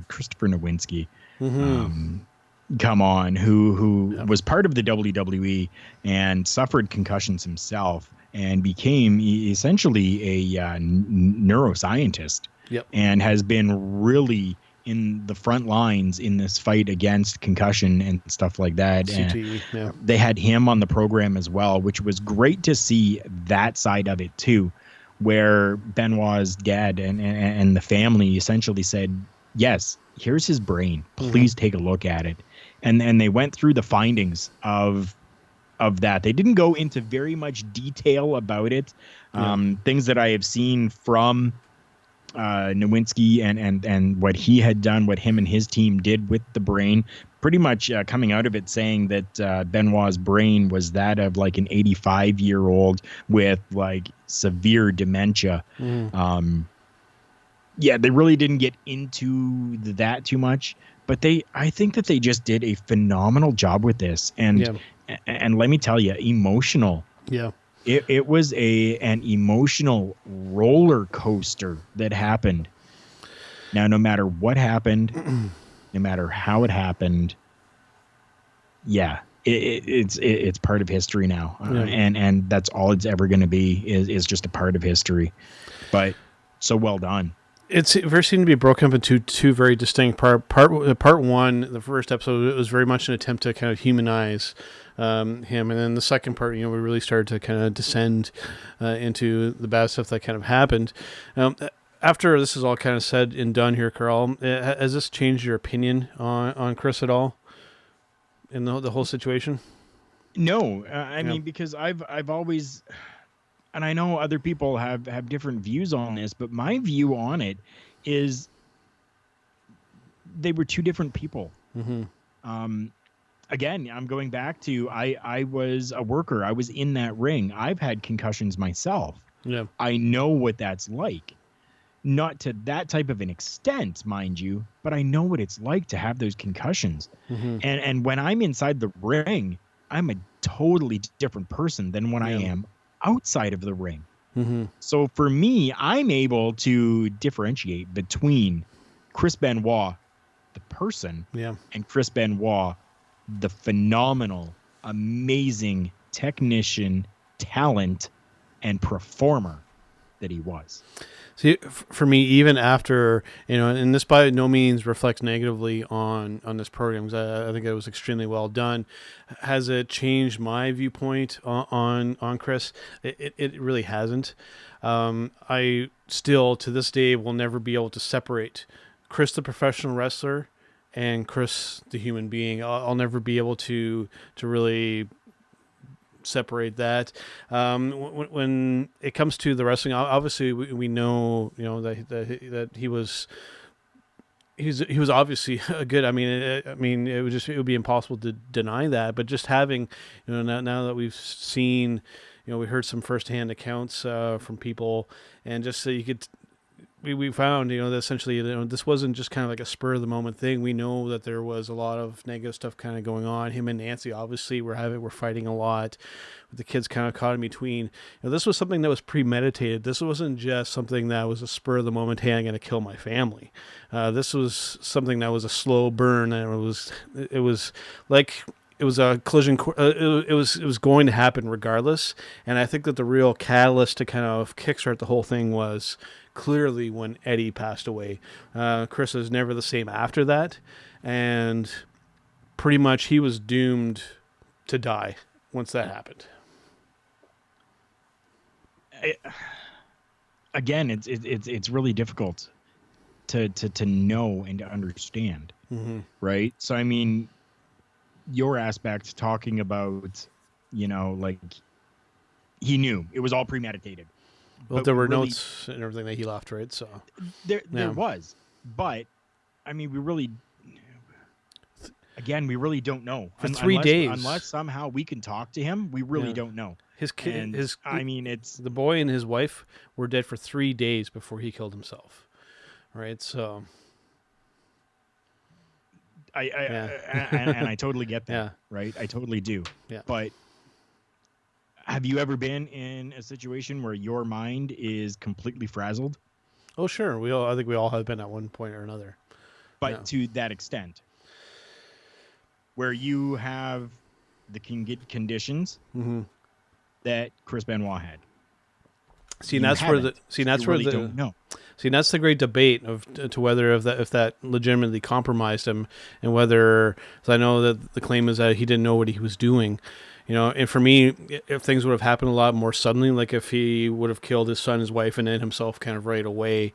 Speaker 3: Christopher Nowinski come on, who was part of the WWE and suffered concussions himself and became essentially a neuroscientist and has been really in the front lines in this fight against concussion and stuff like that.
Speaker 2: CTE,
Speaker 3: and they had him on the program as well, which was great to see that side of it too, where Benoit's dad and the family essentially said, yes, here's his brain. Please take a look at it. And they went through the findings of that. They didn't go into very much detail about it. Things that I have seen from Nowinski and what he had done, what him and his team did with the brain, pretty much coming out of it saying that Benoit's brain was that of like an 85-year-old with like severe dementia. They really didn't get into that too much, but I think that they just did a phenomenal job with this. And let me tell you, emotional. Yeah. It was an emotional roller coaster that happened. Now, no matter what happened, no matter how it happened, it's part of history now, and that's all it's ever going to be is just a part of history. But so well done.
Speaker 2: It very seemed to be broken up into two very distinct part one. The first episode, it was very much an attempt to kind of humanize him, and then the second part, we really started to kind of descend into the bad stuff that kind of happened. After this is all kind of said and done here, Karl, has this changed your opinion on Chris at all in the whole situation?
Speaker 3: No, I mean, because I've always. And I know other people have different views on this, but my view on it is they were two different people. again, I'm going back to I was a worker. I was in that ring. I've had concussions myself.
Speaker 2: Yeah.
Speaker 3: I know what that's like. Not to that type of an extent, mind you, but I know what it's like to have those concussions.
Speaker 2: Mm-hmm.
Speaker 3: And when I'm inside the ring, I'm a totally different person than when I am outside of the ring.
Speaker 2: Mm-hmm.
Speaker 3: So for me, I'm able to differentiate between Chris Benoit, the person, and Chris Benoit, the phenomenal, amazing technician, talent, and performer that he was.
Speaker 2: See, for me, even after, and this by no means reflects negatively on this program, because I think it was extremely well done. Has it changed my viewpoint on Chris? It really hasn't. I still, to this day, will never be able to separate Chris, the professional wrestler, and Chris, the human being. I'll never be able to really separate that. When it comes to the wrestling, obviously we know, that he was obviously a good. I mean, it would be impossible to deny that. But just having, now that we've seen, we heard some firsthand accounts from people, and just so you could. We found, that essentially, this wasn't just kind of like a spur of the moment thing. We know that there was a lot of negative stuff kind of going on. Him and Nancy, obviously, were fighting a lot. With the kids kind of caught in between. This was something that was premeditated. This wasn't just something that was a spur of the moment. Hey, I'm going to kill my family. This was something that was a slow burn, and it was like. It was a collision. It was going to happen regardless, and I think that the real catalyst to kind of kickstart the whole thing was clearly when Eddie passed away. Chris was never the same after that, and pretty much he was doomed to die once that happened.
Speaker 3: Again, it's really difficult to know and to understand, right? So I mean. Your aspect talking about, like he knew it was all premeditated.
Speaker 2: Well, there were notes and everything that he left, right? So
Speaker 3: there was, but I mean, we really don't know.
Speaker 2: For 3 days,
Speaker 3: unless somehow we can talk to him, we really don't know.
Speaker 2: His kid,
Speaker 3: it's
Speaker 2: the boy and his wife were dead for 3 days before he killed himself, right? So.
Speaker 3: And I totally get that, right? I totally do.
Speaker 2: Yeah.
Speaker 3: But have you ever been in a situation where your mind is completely frazzled?
Speaker 2: Oh, sure. I think we all have been at one point or another.
Speaker 3: But to that extent, where you have the conditions that Chris Benoit had.
Speaker 2: See, and that's where don't know. See, and that's the great debate to whether if that legitimately compromised him, and whether, because I know that the claim is that he didn't know what he was doing, And for me, if things would have happened a lot more suddenly, like if he would have killed his son, his wife, and then himself kind of right away,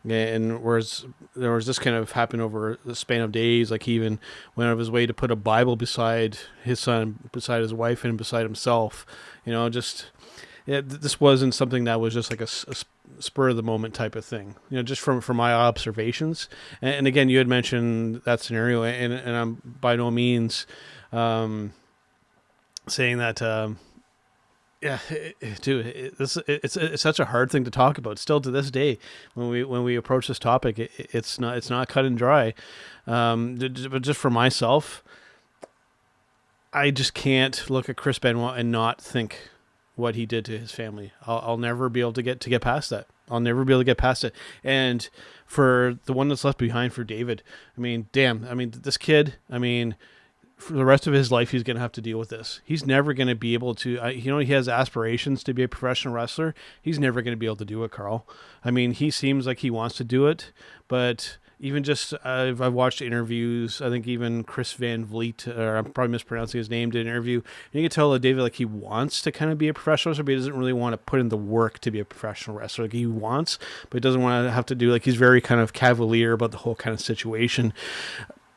Speaker 2: and whereas this kind of happened over the span of days, like he even went out of his way to put a Bible beside his son, beside his wife, and beside himself, this wasn't something that was just like a spur of the moment type of thing, just from my observations. And again, you had mentioned that scenario, and I'm by no means saying that, it's such a hard thing to talk about still to this day. When we approach this topic, it's not cut and dry. But just for myself, I just can't look at Chris Benoit and not think what he did to his family. I'll never be able to get past that. I'll never be able to get past it. And for the one that's left behind for David, this kid, for the rest of his life, he's going to have to deal with this. He's never going to be able to, he has aspirations to be a professional wrestler. He's never going to be able to do it, Karl. He seems like he wants to do it, but even just, I've watched interviews. I think even Chris Van Vliet, or I'm probably mispronouncing his name, did an interview. And you can tell that David, like, he wants to kind of be a professional wrestler, but he doesn't really want to put in the work to be a professional wrestler. Like, he wants, but he doesn't want to have to do, like, he's very kind of cavalier about the whole kind of situation.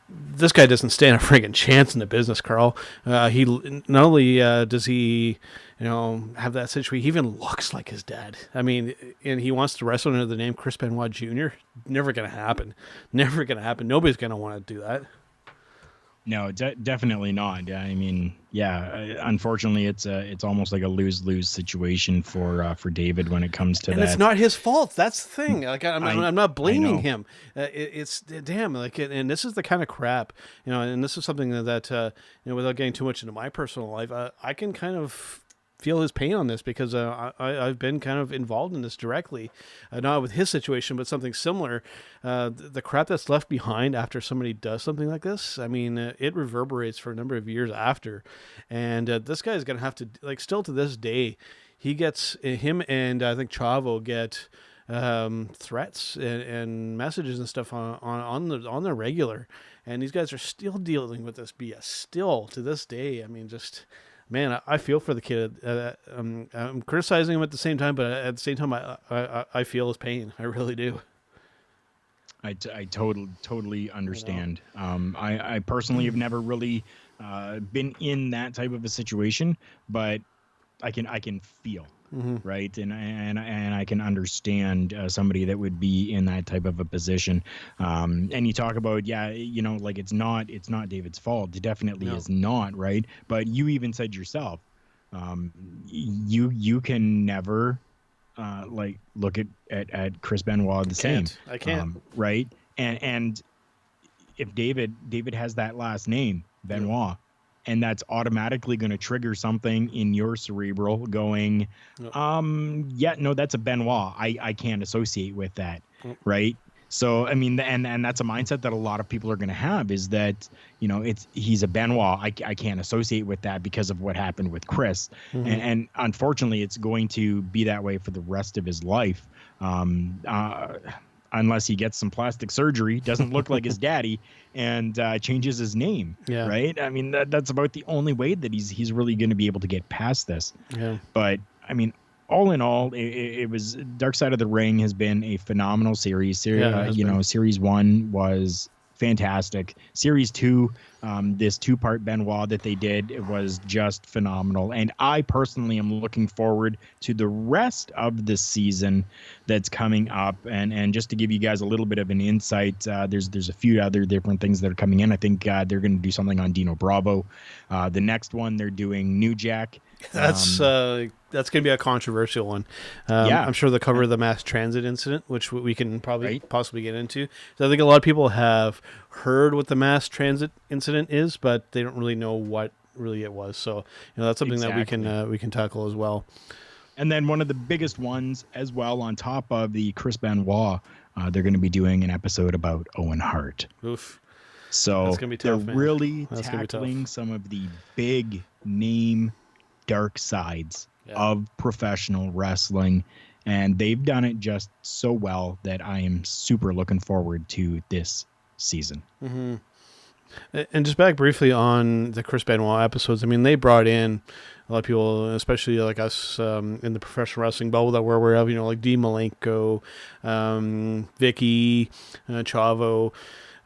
Speaker 2: This guy doesn't stand a friggin' chance in the business, Karl. He not only does he, have that situation, he even looks like his dad. And he wants to wrestle under the name Chris Benoit Jr. Never gonna happen. Never gonna happen. Nobody's gonna want to do that.
Speaker 3: No, definitely not. I mean, yeah. Unfortunately, it's almost like a lose-lose situation for David when it comes to
Speaker 2: And it's
Speaker 3: that.
Speaker 2: not his fault. That's the thing. Like I'm not
Speaker 3: I
Speaker 2: blaming
Speaker 3: know.
Speaker 2: him. It's damn like, and this is the kind of crap, and this is something that without getting too much into my personal life, I can kind of feel his pain on this because I've been kind of involved in this directly, not with his situation, but something similar. The crap that's left behind after somebody does something like this, I mean, it reverberates for a number of years after, and this guy is going to have to, like, still to this day, he gets, him and I think Chavo get threats and messages and stuff on the regular, and these guys are still dealing with this BS still to this day. I mean, just, man, I feel for the kid. I'm criticizing him at the same time, but at the same time, I feel his pain. I really do.
Speaker 3: I totally understand. I personally have never really been in that type of a situation, but I can feel. Right, and I can understand somebody that would be in that type of a position. And you talk about, like it's not David's fault. It definitely is not, right? But you even said yourself, you can never like look at Chris Benoit the same.
Speaker 2: I can't.
Speaker 3: Right, and if David has that last name Benoit. And that's automatically going to trigger something in your cerebral going, that's a Benoit. I can't associate with that, right? So, I mean, and that's a mindset that a lot of people are going to have, is that, he's a Benoit. I can't associate with that because of what happened with Chris. And unfortunately, it's going to be that way for the rest of his life. Unless he gets some plastic surgery, doesn't look like his daddy, and changes his name, right? I mean, that's about the only way that he's really going to be able to get past this. Yeah. But, I mean, all in all, it was, Dark Side of the Ring has been a phenomenal series. Series 1 was fantastic. Series 2, this 2-part Benoit that they did, it was just phenomenal. And I personally am looking forward to the rest of the season that's coming up. And just to give you guys a little bit of an insight, there's a few other different things that are coming in. I think they're going to do something on Dino Bravo. The next one, they're doing New Jack.
Speaker 2: That's going to be a controversial one. I'm sure they'll cover the mass transit incident, which we can probably possibly get into. So I think a lot of people have heard what the mass transit incident is, but they don't really know what really it was. So that's something that we can tackle as well.
Speaker 3: And then one of the biggest ones as well, on top of the Chris Benoit, they're going to be doing an episode about Owen Hart.
Speaker 2: Oof.
Speaker 3: So
Speaker 2: that's gonna be tough,
Speaker 3: they're really tackling some of the big name dark sides of professional wrestling, and they've done it just so well that I am super looking forward to this season.
Speaker 2: And just back briefly on the Chris Benoit episodes, I mean, they brought in a lot of people, especially like us in the professional wrestling bubble that we're aware of, like Dean Malenko, Vicky, Chavo,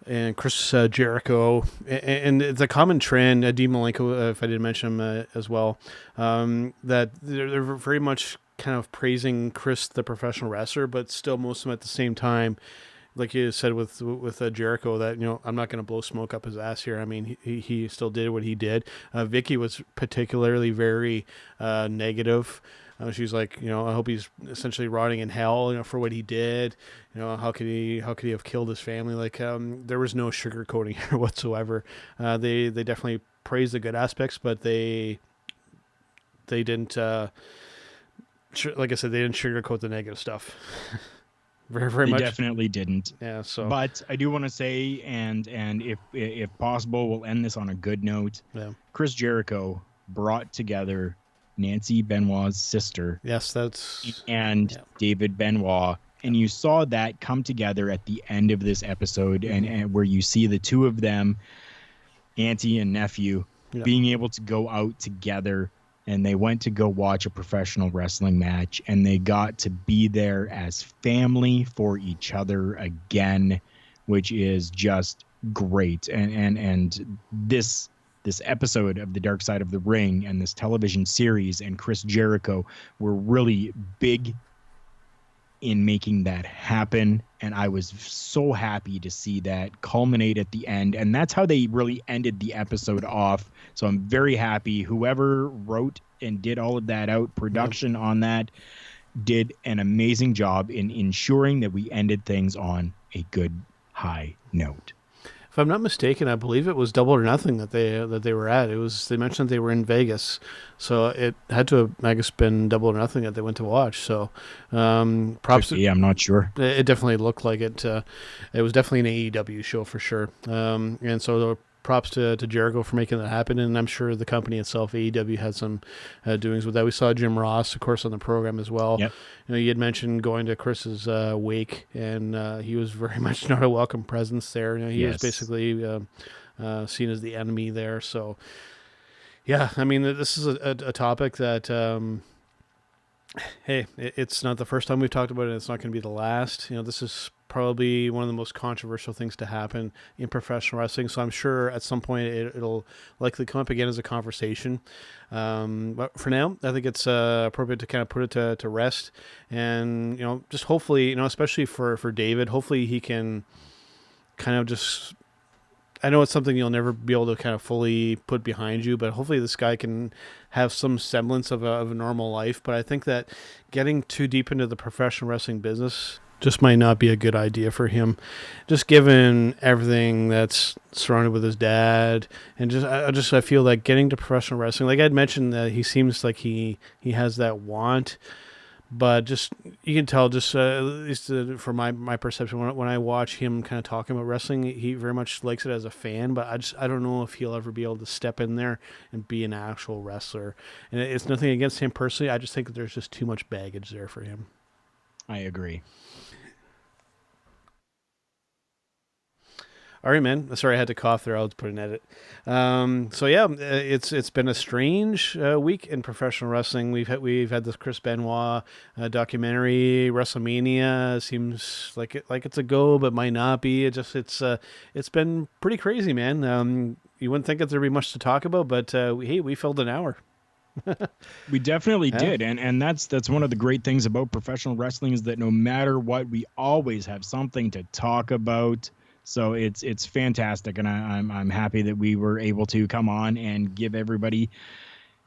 Speaker 2: and Chris Jericho, and it's a common trend. Dean Malenko, if I didn't mention him as well, that they're very much kind of praising Chris, the professional wrestler, but still most of them at the same time, like you said with Jericho, that I'm not going to blow smoke up his ass here. I mean, he still did what he did. Vicky was particularly very negative. She's like, I hope he's essentially rotting in hell, for what he did. How could he have killed his family? Like, there was no sugarcoating here whatsoever. They definitely praised the good aspects, but they didn't, like I said, they didn't sugarcoat the negative stuff. Very much.
Speaker 3: They definitely didn't.
Speaker 2: Yeah. So,
Speaker 3: but I do want to say, and if possible, we'll end this on a good note.
Speaker 2: Yeah.
Speaker 3: Chris Jericho brought together Nancy Benoit's sister.
Speaker 2: Yes,
Speaker 3: and David Benoit. And you saw that come together at the end of this episode, and where you see the two of them, auntie and nephew, being able to go out together, and they went to go watch a professional wrestling match, and they got to be there as family for each other again, which is just great. And this episode of The Dark Side of the Ring and this television series and Chris Jericho were really big in making that happen. And I was so happy to see that culminate at the end. And that's how they really ended the episode off. So I'm very happy. Whoever wrote and did all of that out, production on that, did an amazing job in ensuring that we ended things on a good high note.
Speaker 2: If I'm not mistaken, I believe it was Double or Nothing that they were at. They mentioned they were in Vegas, so it had to have, I guess, been Double or Nothing that they went to watch. So, props.
Speaker 3: Yeah, I'm not sure.
Speaker 2: It definitely looked like it. It was definitely an AEW show for sure. And so props to Jericho for making that happen. And I'm sure the company itself, AEW, had some doings with that. We saw Jim Ross, of course, on the program as well.
Speaker 3: Yep.
Speaker 2: You had mentioned going to Chris's wake, and he was very much not a welcome presence there. He was basically seen as the enemy there. So, yeah, I mean, this is a topic that, hey, it's not the first time we've talked about it. It's not going to be the last. This is probably one of the most controversial things to happen in professional wrestling. So I'm sure at some point it'll likely come up again as a conversation. But for now, I think it's appropriate to kind of put it to rest. And, just hopefully, especially for David, hopefully he can kind of just, I know it's something you'll never be able to kind of fully put behind you, but hopefully this guy can have some semblance of a normal life. But I think that getting too deep into the professional wrestling business just might not be a good idea for him, just given everything that's surrounded with his dad. And I feel like getting to professional wrestling, like I'd mentioned, that he seems like he has that want, but just, you can tell, just at least from my perception, when I watch him kind of talking about wrestling, he very much likes it as a fan, but I don't know if he'll ever be able to step in there and be an actual wrestler. And it's nothing against him personally. I just think that there's just too much baggage there for him.
Speaker 3: I agree.
Speaker 2: All right, man. Sorry, I had to cough there. I'll put an edit. So yeah, it's been a strange week in professional wrestling. We've had this Chris Benoit documentary. Wrestlemania seems like it's a go, but might not be. It's been pretty crazy, man. You wouldn't think that there'd be much to talk about, but we filled an hour.
Speaker 3: We definitely did, and that's one of the great things about professional wrestling, is that no matter what, we always have something to talk about. So it's fantastic, and I'm happy that we were able to come on and give everybody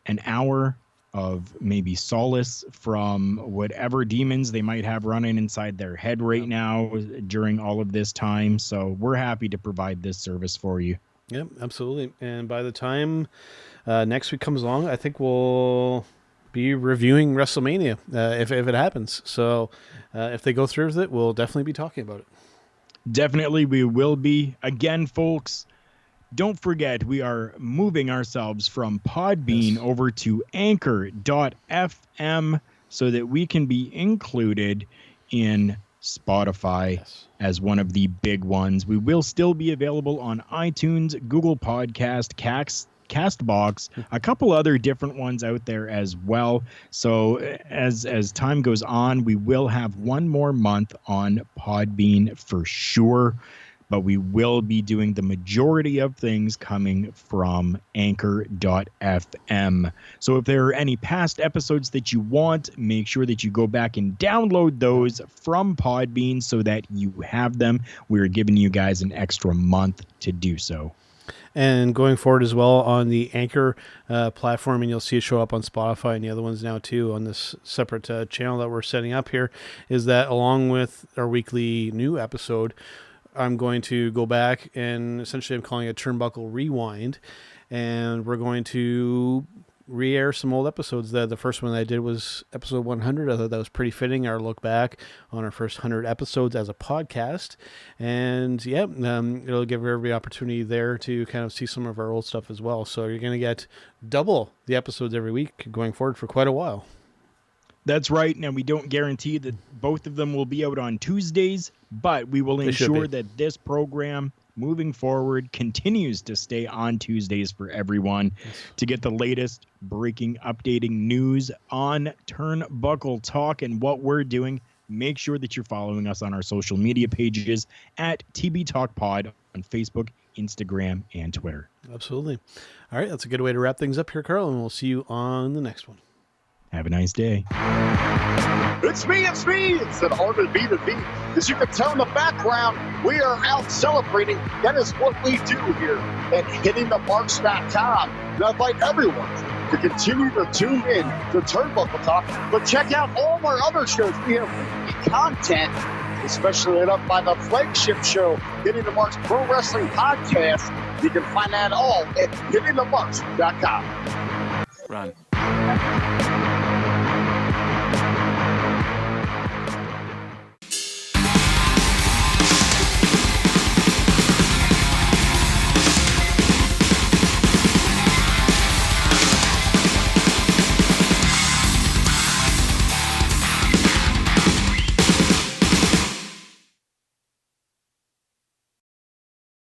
Speaker 3: an hour of maybe solace from whatever demons they might have running inside their head right now during all of this time. So we're happy to provide this service for you.
Speaker 2: Yep, absolutely. And by the time next week comes along, I think we'll be reviewing WrestleMania if it happens. So if they go through with it, we'll definitely be talking about it.
Speaker 3: Definitely, we will be. Again, folks, don't forget, we are moving ourselves from Podbean over to Anchor.fm so that we can be included in Spotify as one of the big ones. We will still be available on iTunes, Google Podcast, Castbox, a couple other different ones out there as well. So as time goes on, we will have one more month on Podbean for sure, but we will be doing the majority of things coming from Anchor.fm. So if there are any past episodes that you want, make sure that you go back and download those from Podbean so that you have them. We're giving you guys an extra month to do so.
Speaker 2: And going forward as well on the Anchor platform, and you'll see it show up on Spotify and the other ones now too on this separate channel that we're setting up here, is that along with our weekly new episode, I'm going to go back and essentially I'm calling it Turnbuckle Rewind, and we're going to re-air some old episodes. The first one that I did was episode 100. I thought that was pretty fitting, our look back on our first 100 episodes as a podcast. And yeah, it'll give everybody opportunity there to kind of see some of our old stuff as well. So you're going to get double the episodes every week going forward for quite a while.
Speaker 3: That's right. Now, we don't guarantee that both of them will be out on Tuesdays, but we will ensure that this program moving forward continues to stay on Tuesdays for everyone to get the latest breaking, updating news on Turnbuckle Talk and what we're doing. Make sure that you're following us on our social media pages at TB Talk Pod on Facebook, Instagram, and Twitter.
Speaker 2: Absolutely. All right. That's a good way to wrap things up here, Karl, and we'll see you on the next one.
Speaker 3: Have a nice day.
Speaker 4: It's me. It's an R&B to B. As you can tell in the background, we are out celebrating. That is what we do here at HittingTheMarks.com. And I invite everyone to continue to tune in to Turnbuckle Talk, but check out all of our other shows. We have weekly content, especially lit up by the flagship show, Hitting the Marks Pro Wrestling Podcast. You can find that all at HittingTheMarks.com.
Speaker 1: Run.